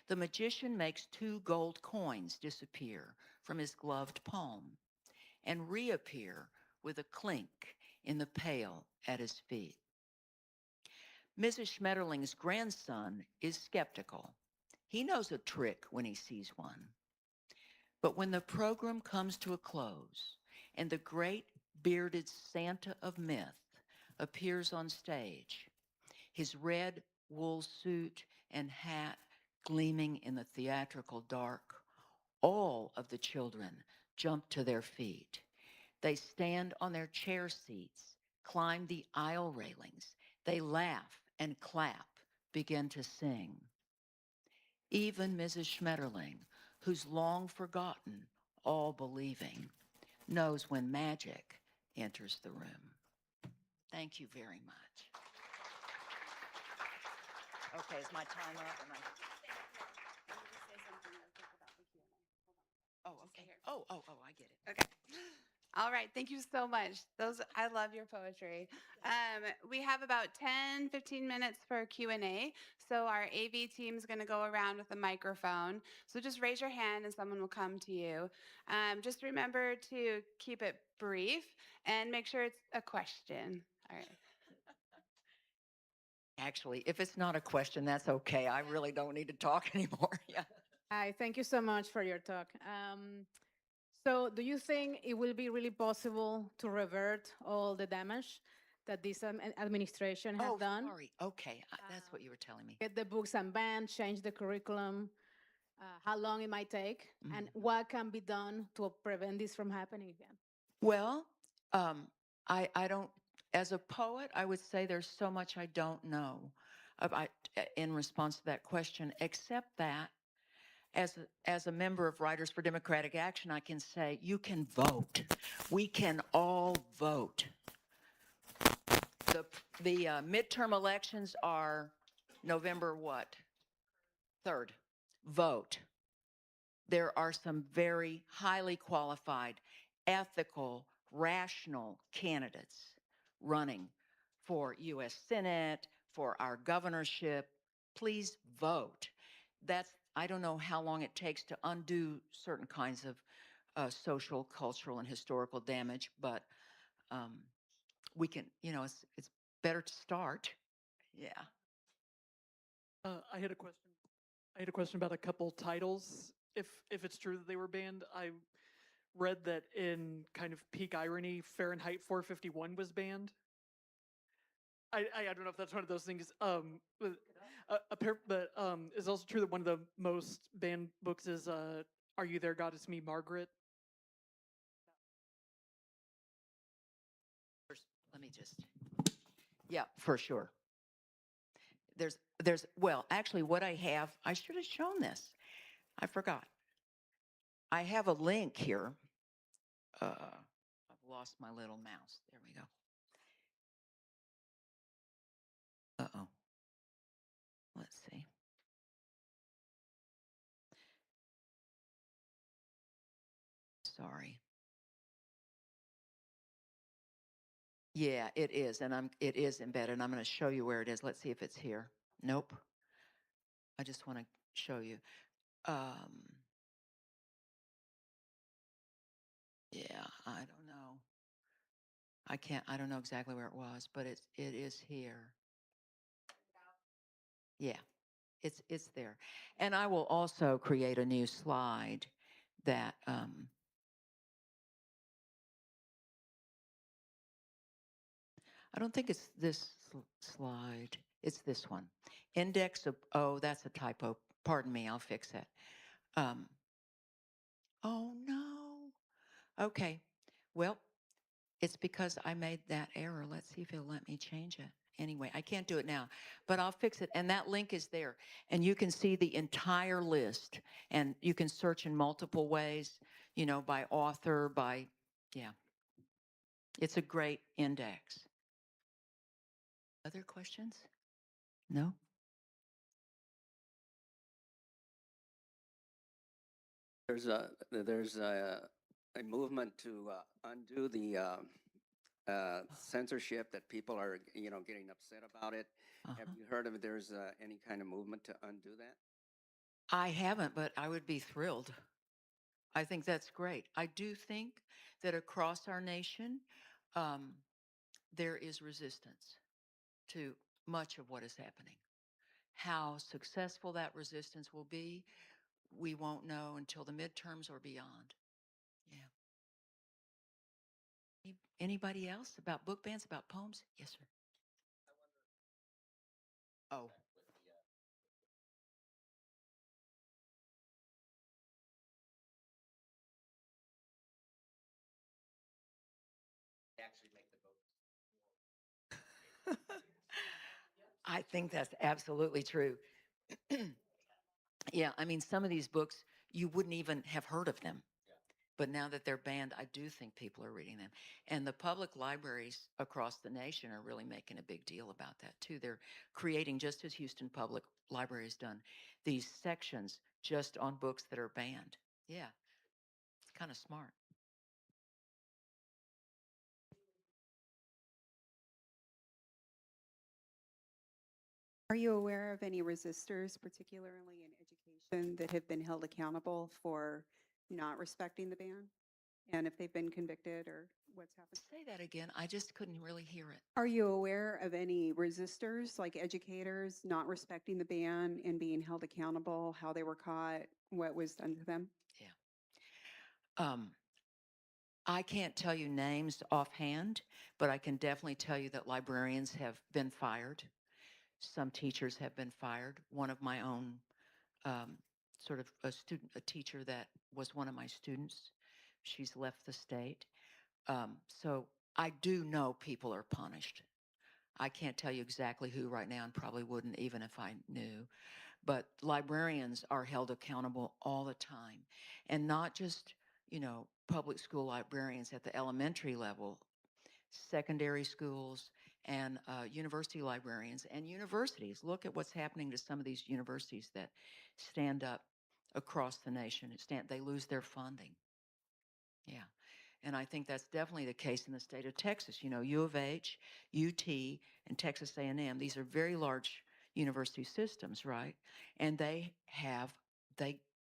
The magician makes 2 gold coins disappear from his gloved palm and reappear with a clink in the pail at his feet. Mrs. Schmetterling's grandson is skeptical. He knows a trick when he sees one. But when the program comes to a close and the great bearded Santa of myth appears on stage, his red wool suit and hat gleaming in the theatrical dark, all of the children jump to their feet. They stand on their chair seats, climb the aisle railings. They laugh and clap, begin to sing. Even Mrs. Schmetterling, who's long forgotten all believing, knows when magic enters the room. Thank you very much. Okay, is my time up? Oh, okay. Oh, I get it.
Okay. All right. Thank you so much. I love your poetry. We have about 10, 15 minutes for Q&A. So our AV team is going to go around with a microphone. So just raise your hand and someone will come to you. Just remember to keep it brief and make sure it's a question. All right.
Actually, if it's not a question, that's okay. I really don't need to talk anymore. Yeah.
Hi, thank you so much for your talk. So do you think it will be really possible to revert all the damage that this administration has done?
Sorry. Okay, that's what you were telling me.
Get the books unbanned, change the curriculum, how long it might take, and what can be done to prevent this from happening again?
Well, I don't, as a poet, I would say there's so much I don't know in response to that question, except that as a member of Writers for Democratic Action, I can say you can vote. We can all vote. The midterm elections are November what? 3rd. Vote. There are some very highly qualified, ethical, rational candidates running for U.S. Senate, for our governorship. Please vote. I don't know how long it takes to undo certain kinds of social, cultural, and historical damage, but we can, it's better to start. Yeah.
I had a question about a couple titles. If it's true that they were banned, I read that in kind of peak irony, Fahrenheit 451 was banned. I don't know if that's one of those things. But it's also true that one of the most banned books is Are You There, God? It's Me, Margaret.
Let me just, yeah, for sure. Well, actually what I should have shown this. I forgot. I have a link here. I've lost my little mouse. There we go. Uh-oh. Let's see. Sorry. Yeah, it is, and it is embedded. I'm going to show you where it is. Let's see if it's here. Nope. I just want to show you. Yeah, I don't know. I don't know exactly where it was, but it is here. Yeah, it's there. And I will also create a new slide that I don't think it's this slide. It's this one. Index of, oh, that's a typo. Pardon me, I'll fix it. Oh, no. Okay. Well, it's because I made that error. Let's see if it'll let me change it. Anyway, I can't do it now, but I'll fix it. And that link is there. And you can see the entire list. And you can search in multiple ways, by author, yeah. It's a great index. Other questions? No?
There's a movement to undo the censorship that people are getting upset about it. Have
Uh-huh.
you heard of there's any kind of movement to undo that?
I haven't, but I would be thrilled. I think that's great. I do think that across our nation, um, there is resistance to much of what is happening. How successful that resistance will be, we won't know until the midterms or beyond. Yeah. Anybody else about book bans, about poems? Yes, sir. Oh. I think that's absolutely true. Yeah, I mean, some of these books, you wouldn't even have heard of them. But now that they're banned, I do think people are reading them. And the public libraries across the nation are really making a big deal about that, too. They're creating, just as Houston Public Library has done, these sections just on books that are banned. Yeah, it's kind of smart.
Are you aware of any resistors, particularly in education, that have been held accountable for not respecting the ban? And if they've been convicted or what's happened?
Say that again. I just couldn't really hear it.
Are you aware of any resistors, like educators, not respecting the ban and being held accountable, how they were caught, what was done to them?
Um, I can't tell you names offhand, but I can definitely tell you that librarians have been fired. Some teachers have been fired. One of my own, sort of a teacher that was one of my students, she's left the state. So I do know people are punished. I can't tell you exactly who right now and probably wouldn't even if I knew. But librarians are held accountable all the time. And not just, public school librarians at the elementary level, secondary schools and university librarians and universities. Look at what's happening to some of these universities that stand up across the nation. They lose their funding. Yeah. And I think that's definitely the case in the state of Texas. U of H, UT, and Texas A&M, these are very large university systems, right? And they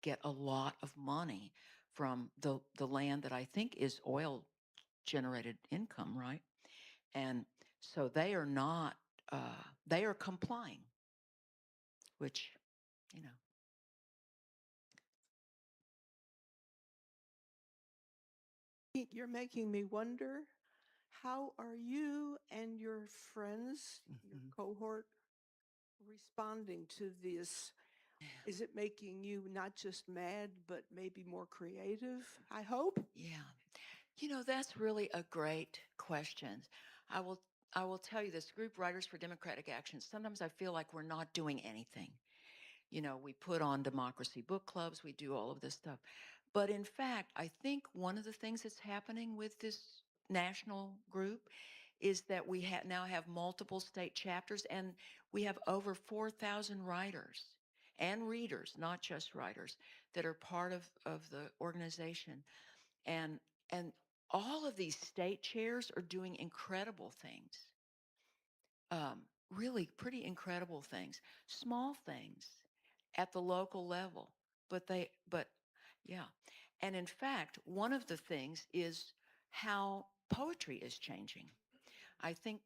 get a lot of money from the land that I think is oil generated income, right? And so they are not, they are complying, which, you know.
You're making me wonder, how are you and your friends, your cohort, responding to this? Is it making you not just mad, but maybe more creative, I hope?
Yeah. That's really a great question. I will I will tell you this group, Writers for Democratic Action, sometimes I feel like we're not doing anything. We put on democracy book clubs, we do all of this stuff. But in fact, I think one of the things that's happening with this national group is that we now have multiple state chapters, and we have over 4,000 writers and readers, not just writers, that are part of the organization. And all of these state chairs are doing incredible things. Really pretty incredible things, small things at the local level. But yeah. And in fact, one of the things is how poetry is changing. I think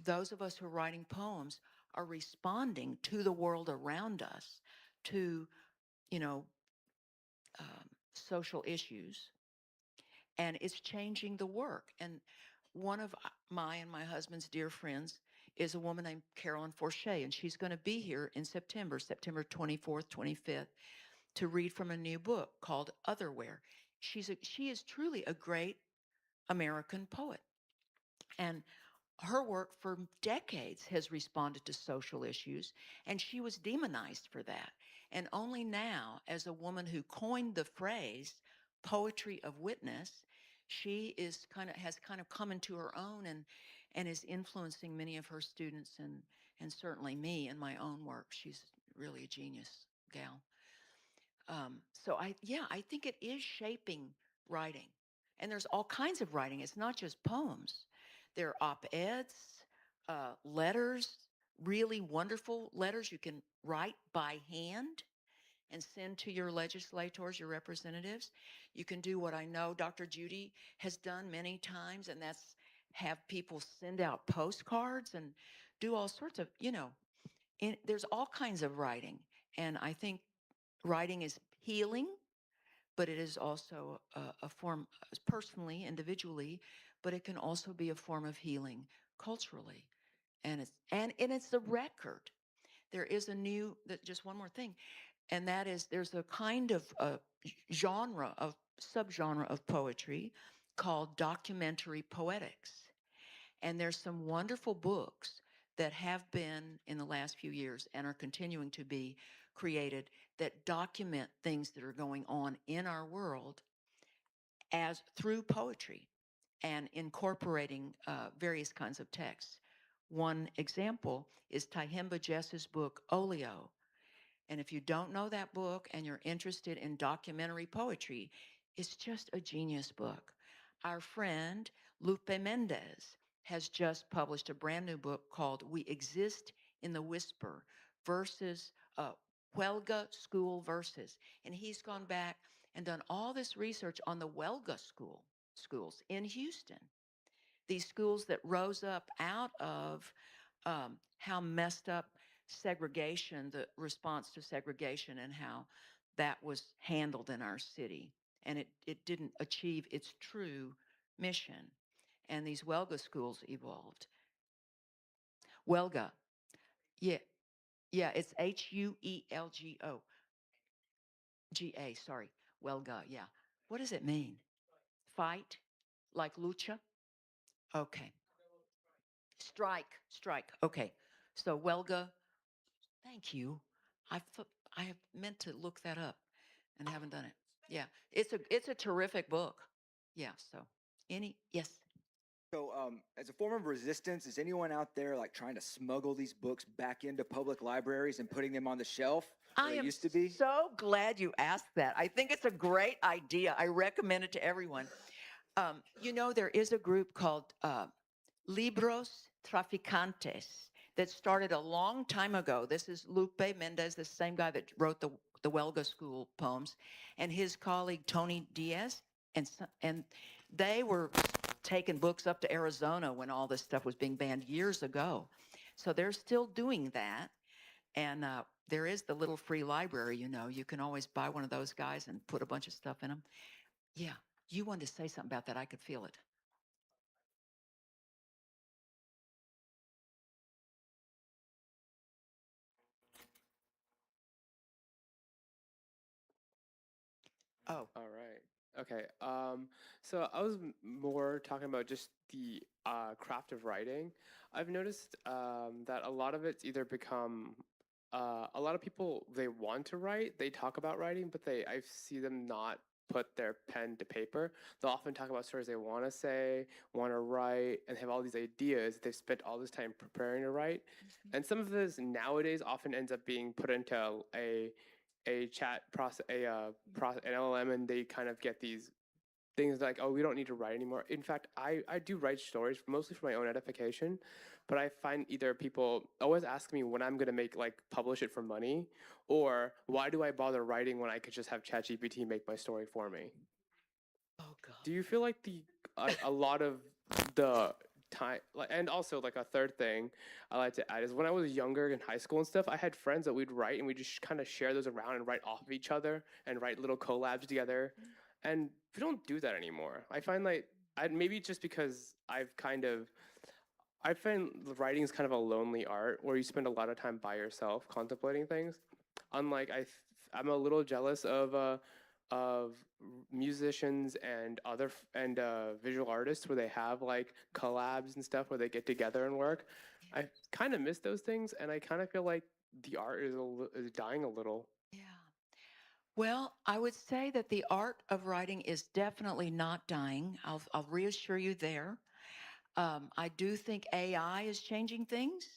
those of us who are writing poems are responding to the world around us, to, you know, social issues, and it's changing the work. And one of my and my husband's dear friends is a woman named Carolyn Forche, and she's going to be here in September 24th, 25th, to read from a new book called Otherwhere. She is truly a great American poet. And her work for decades has responded to social issues, and she was demonized for that. And only now, as a woman who coined the phrase poetry of witness, she has kind of come into her own and is influencing many of her students and certainly me in my own work. She's really a genius gal. So I think it is shaping writing. And there's all kinds of writing. It's not just poems. There are op-eds, letters, really wonderful letters you can write by hand and send to your legislators, your representatives. You can do what I know Dr. Judy has done many times, and that's have people send out postcards and do all sorts of, there's all kinds of writing. And I think writing is healing, but it is also a form, personally, individually, but it can also be a form of healing culturally. And it's a record. There is just one more thing, and that is there's a kind of subgenre of poetry called documentary poetics. And there's some wonderful books that have been in the last few years and are continuing to be created that document things that are going on in our world as through poetry and incorporating various kinds of texts. One example is Tahimba Jess's book, Olio. And if you don't know that book and you're interested in documentary poetry, it's just a genius book. Our friend Lupe Mendez has just published a brand new book called We Exist in the Whisper, verses, Huelga school verses. And he's gone back and done all this research on the Huelga schools in Houston. These schools that rose up out of how messed up segregation, the response to segregation, and how that was handled in our city. And it didn't achieve its true mission. And these Huelga schools evolved. Huelga, yeah, it's Huelgo. Ga, sorry, Huelga, yeah. What does it mean? Fight? Like lucha? Okay. Strike. Okay. So Huelga, thank you. I have meant to look that up and haven't done it. Yeah, it's a terrific book. Yeah. So yes.
So, as a form of resistance, is anyone out there like trying to smuggle these books back into public libraries and putting them on the shelf where
I
it
am
used to be?
so glad you asked that. I think it's a great idea. I recommend it to everyone. There is a group called Libros Traficantes that started a long time ago. This is Lupe Mendez, the same guy that wrote the Huelga School poems, and his colleague Tony Diaz, and they were taking books up to Arizona when all this stuff was being banned years ago. So they're still doing that, and there is the little free library. You can always buy one of those guys and put a bunch of stuff in them. Yeah, you wanted to say something about that. I could feel it. Oh.
All right. Okay. So I was more talking about just the craft of writing. I've noticed that a lot of it's either become a lot of people, they want to write, they talk about writing, but I see them not put their pen to paper. They'll often talk about stories they want to say, want to write, and have all these ideas that they've spent all this time preparing to write. And some of this nowadays often ends up being put into a chat process, an LLM, and they kind of get these things like, oh, we don't need to write anymore. In fact, I do write stories mostly for my own edification, but I find either people always ask me when I'm going to publish it for money, or why do I bother writing when I could just have ChatGPT make my story for me?
Oh God.
Do you feel like a lot of the time, and also like a third thing I like to add is when I was younger in high school and stuff, I had friends that we'd write and we just kind of share those around and write off of each other and write little collabs together. And we don't do that anymore. I find maybe just because I find writing is kind of a lonely art where you spend a lot of time by yourself contemplating things. Unlike I'm a little jealous of musicians and visual artists where they have like collabs and stuff where they get together and work. I kind of miss those things, and I kind of feel like the art is dying a little.
Yeah. Well, I would say that the art of writing is definitely not dying. I'll reassure you there. I do think AI is changing things,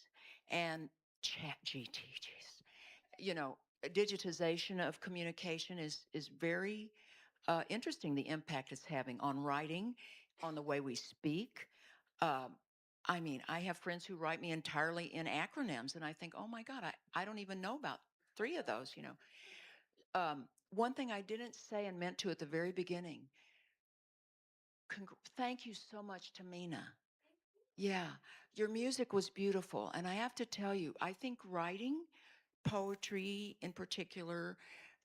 and chat GTGs, you know, digitization of communication is very interesting, the impact it's having on writing, on the way we speak. Um, I mean, I have friends who write me entirely in acronyms, and I think, oh my God, I don't even know about 3 of those, you know. One thing I didn't say and meant to at the very beginning, thank you so much to Mina. Yeah, your music was beautiful. And I have to tell you, I think writing, poetry in particular,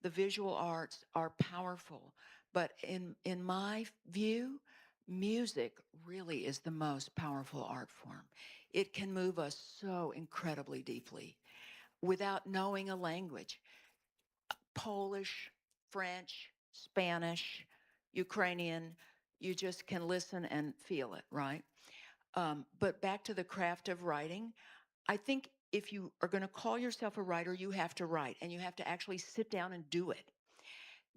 the visual arts are powerful. But in my view, music really is the most powerful art form. It can move us so incredibly deeply without knowing a language. Polish, French, Spanish, Ukrainian, you just can listen and feel it, right? But back to the craft of writing, I think if you are going to call yourself a writer, you have to write, and you have to actually sit down and do it.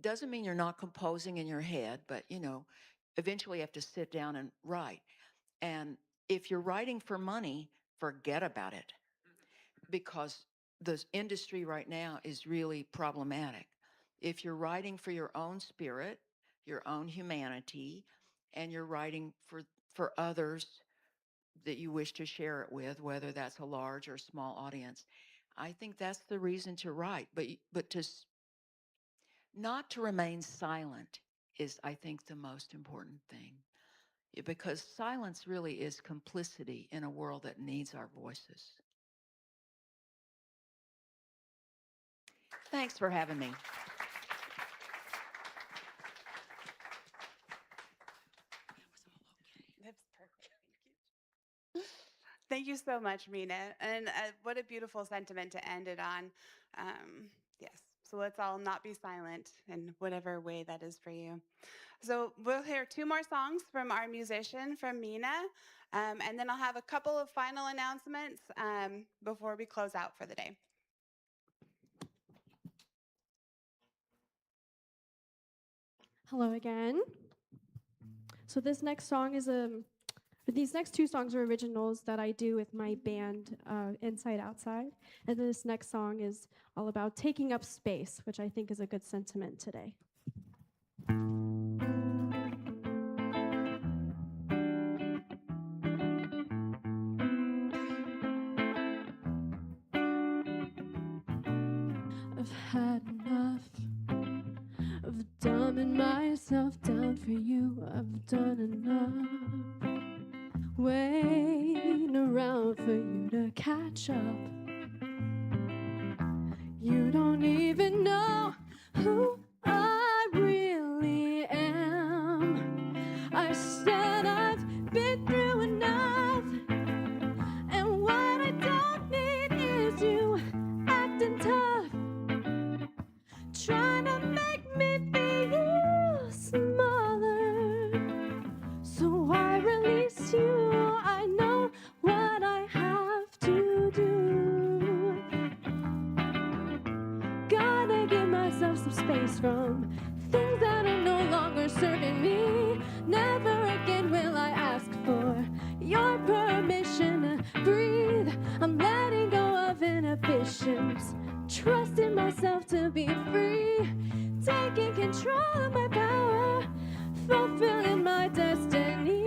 Doesn't mean you're not composing in your head, but you know, eventually you have to sit down and write. And if you're writing for money, forget about it, because the industry right now is really problematic. If you're writing for your own spirit, your own humanity, and you're writing for others that you wish to share it with, whether that's a large or small audience, I think that's the reason to write. But not to remain silent is, I think, the most important thing, because silence really is complicity in a world that needs our voices. Thanks for having me.
That's perfect. Thank you so much, Mina. And what a beautiful sentiment to end it on. Yes, so let's all not be silent in whatever way that is for you. So we'll hear 2 more songs from our musician, from Mina, and then I'll have a couple of final announcements before we close out for the day.
Hello again. So this next song is these next 2 songs are originals that I do with my band, Inside Outside. And this next song is all about taking up space, which I think is a good sentiment today. I've had enough of dumbing myself down for you. I've done enough waiting around for you to catch up. You don't even know who I really am. I said I've been through enough, and what I don't need is you acting tough, trying to make me feel smaller. So I release you. I know what I have to do. Gotta give myself some space from things that are no longer serving me. Never again will I ask for your permission to breathe. I'm letting go of inhibitions, trusting myself to be free, taking control of my power, fulfilling my destiny.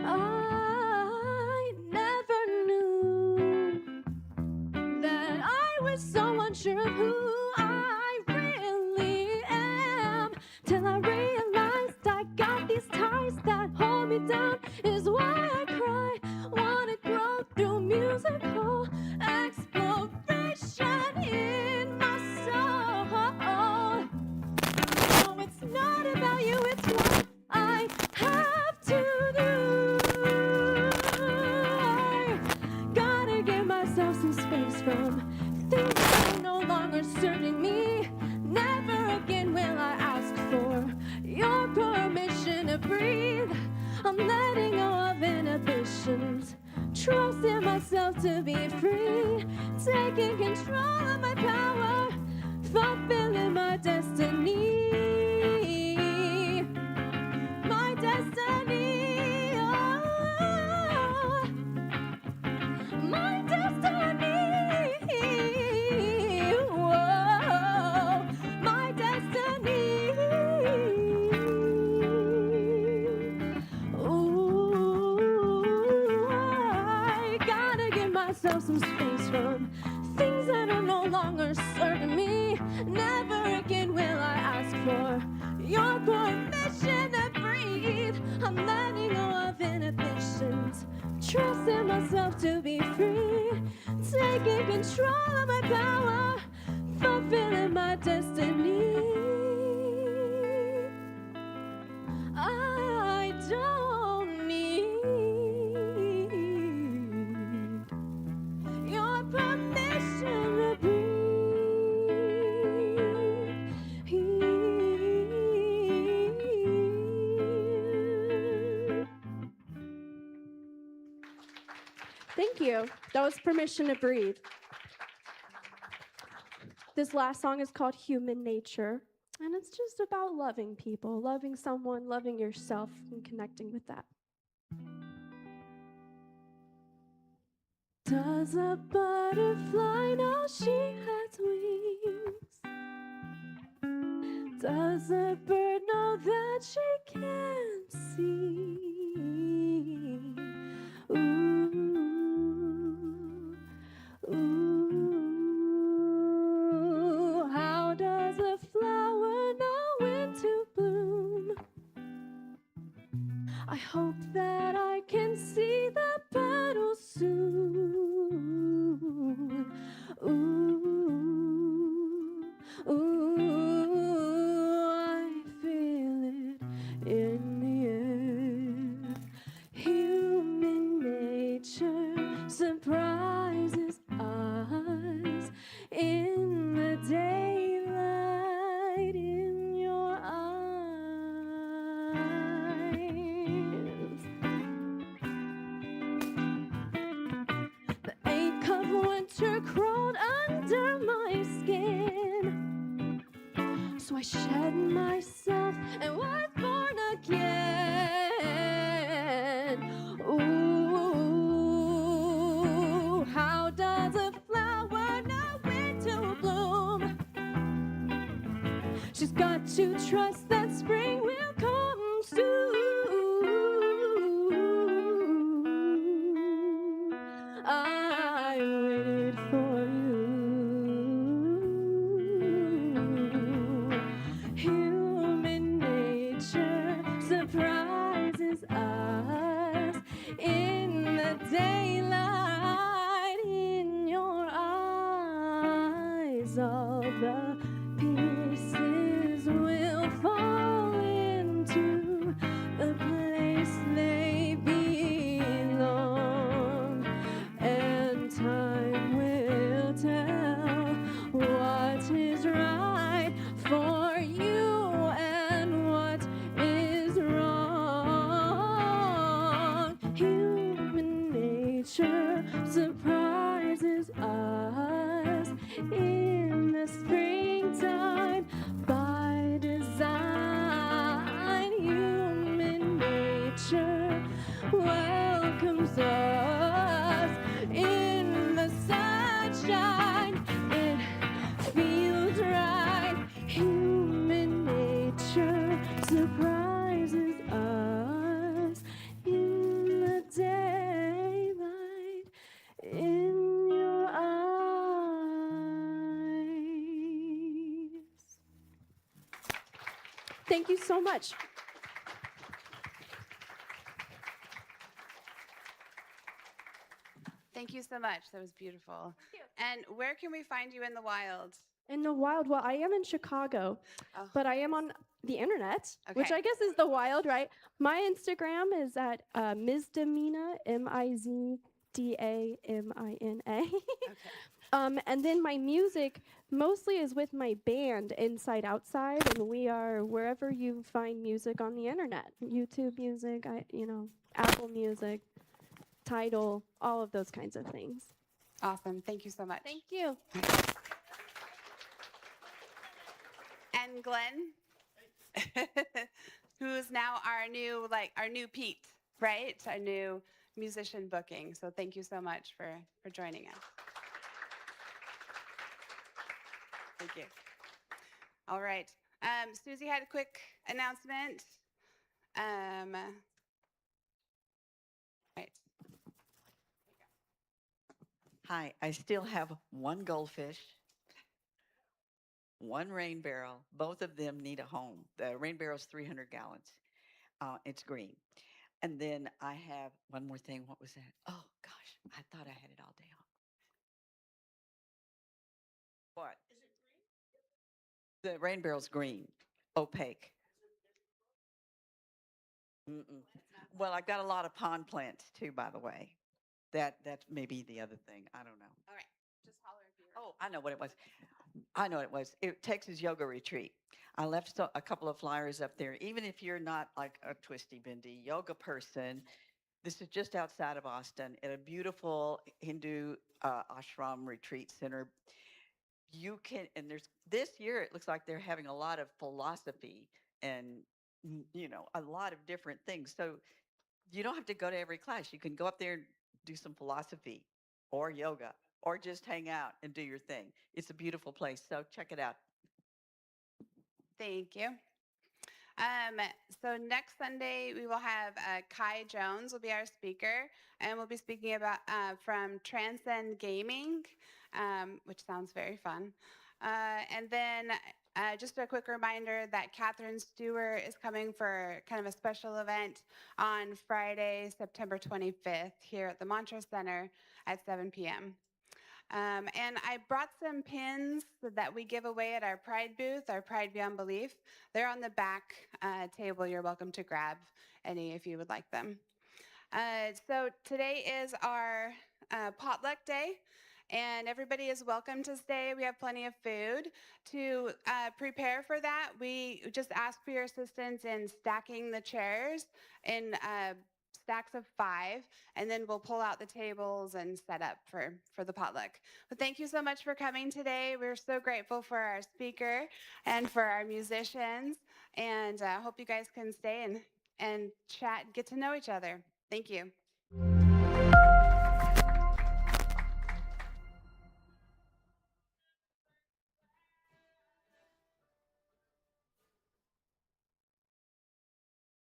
I never knew that I was so unsure of who I really am, till I realized I got these ties that hold me down. Is why I cry, wanna grow through musical exploration in my soul. No, it's not about you, it's what I have to do. I gotta give myself some space from things that are no longer my destiny. My destiny. Oh, my destiny. Whoa, my destiny. Ooh, I gotta give myself some space from things that are no longer serving me. Never again will I ask for your permission to breathe. I'm letting go of inhibitions, trusting myself to be free, taking control of my power, fulfilling my destiny. I don't need your permission to breathe. Thank you. That was Permission to Breathe. This last song is called Human Nature, and it's just about loving people, loving someone, loving yourself, and connecting with that. Does a butterfly know she has wings? Does a bird know that she can't see? Ooh, ooh, how does a flower know when to bloom? I hope that I can see the petals soon. Ooh, ooh, I feel it in the air. Human nature surprises us in the daylight in your eyes. The ache of winter crawled under my skin, so I shed myself and was born again. Ooh, how does a flower know when to bloom? She's got to trust that spring will come soon. I waited for you. Human nature surprises us in the daylight in your eyes. All the pieces will fall into the place they belong, and time will tell what is right for you and what is wrong. Human nature surprises us in the springtime by design. Human nature welcomes us in the sunshine. It feels right. Human nature surprises us in the daylight in your eyes. Thank you so much.
Thank you so much. That was beautiful. And where can we find you in the wild?
In the wild, well, I am in Chicago,
Oh.
but I am on the internet, which
Okay.
I guess is the wild, right? My Instagram is at Mizdamina, Mizdamina.
Okay.
And then my music mostly is with my band, Inside Outside, and we are wherever you find music on the internet. YouTube music, Apple Music, Tidal, all of those kinds of things.
Awesome. Thank you so much.
Thank you.
and Glenn, who's now our new Pete, right? Our new musician booking. So thank you so much for joining us. Thank you. All right. Susie had a quick announcement. Right.
Hi, I still have one goldfish, one rain barrel. Both of them need a home. The rain barrel's 300 gallons. It's green. And then I have one more thing. What was that? Oh, gosh, I thought I had it all down. What? Is it green? The rain barrel's green, opaque. Mm-mm. Well, I've got a lot of pond plants too, by the way. That's maybe the other thing. I don't know.
All right. Just holler if you're.
Oh, I know what it was. I know what it was. Texas Yoga Retreat. I left a couple of flyers up there. Even if you're not like a twisty, bendy yoga person, this is just outside of Austin at a beautiful Hindu ashram retreat center. You can, and there's this year, it looks like they're having a lot of philosophy and, a lot of different things. So you don't have to go to every class. You can go up there and do some philosophy or yoga or just hang out and do your thing. It's a beautiful place. So check it out.
Thank you. So next Sunday we will have Kai Jones will be our speaker, and we'll be speaking about from Transcend Gaming, which sounds very fun. And then just a quick reminder that Catherine Stewart is coming for kind of a special event on Friday, September 25th here at the Mantra Center at 7 p.m. And I brought some pins that we give away at our Pride booth, our Pride Beyond Belief. They're on the back table. You're welcome to grab any if you would like them. So today is our potluck day, and everybody is welcome to stay. We have plenty of food. To prepare for that, we just ask for your assistance in stacking the chairs in stacks of 5, and then we'll pull out the tables and set up for the potluck. But thank you so much for coming today. We're so grateful for our speaker and for our musicians, and I hope you guys can stay and chat and get to know each other. Thank you.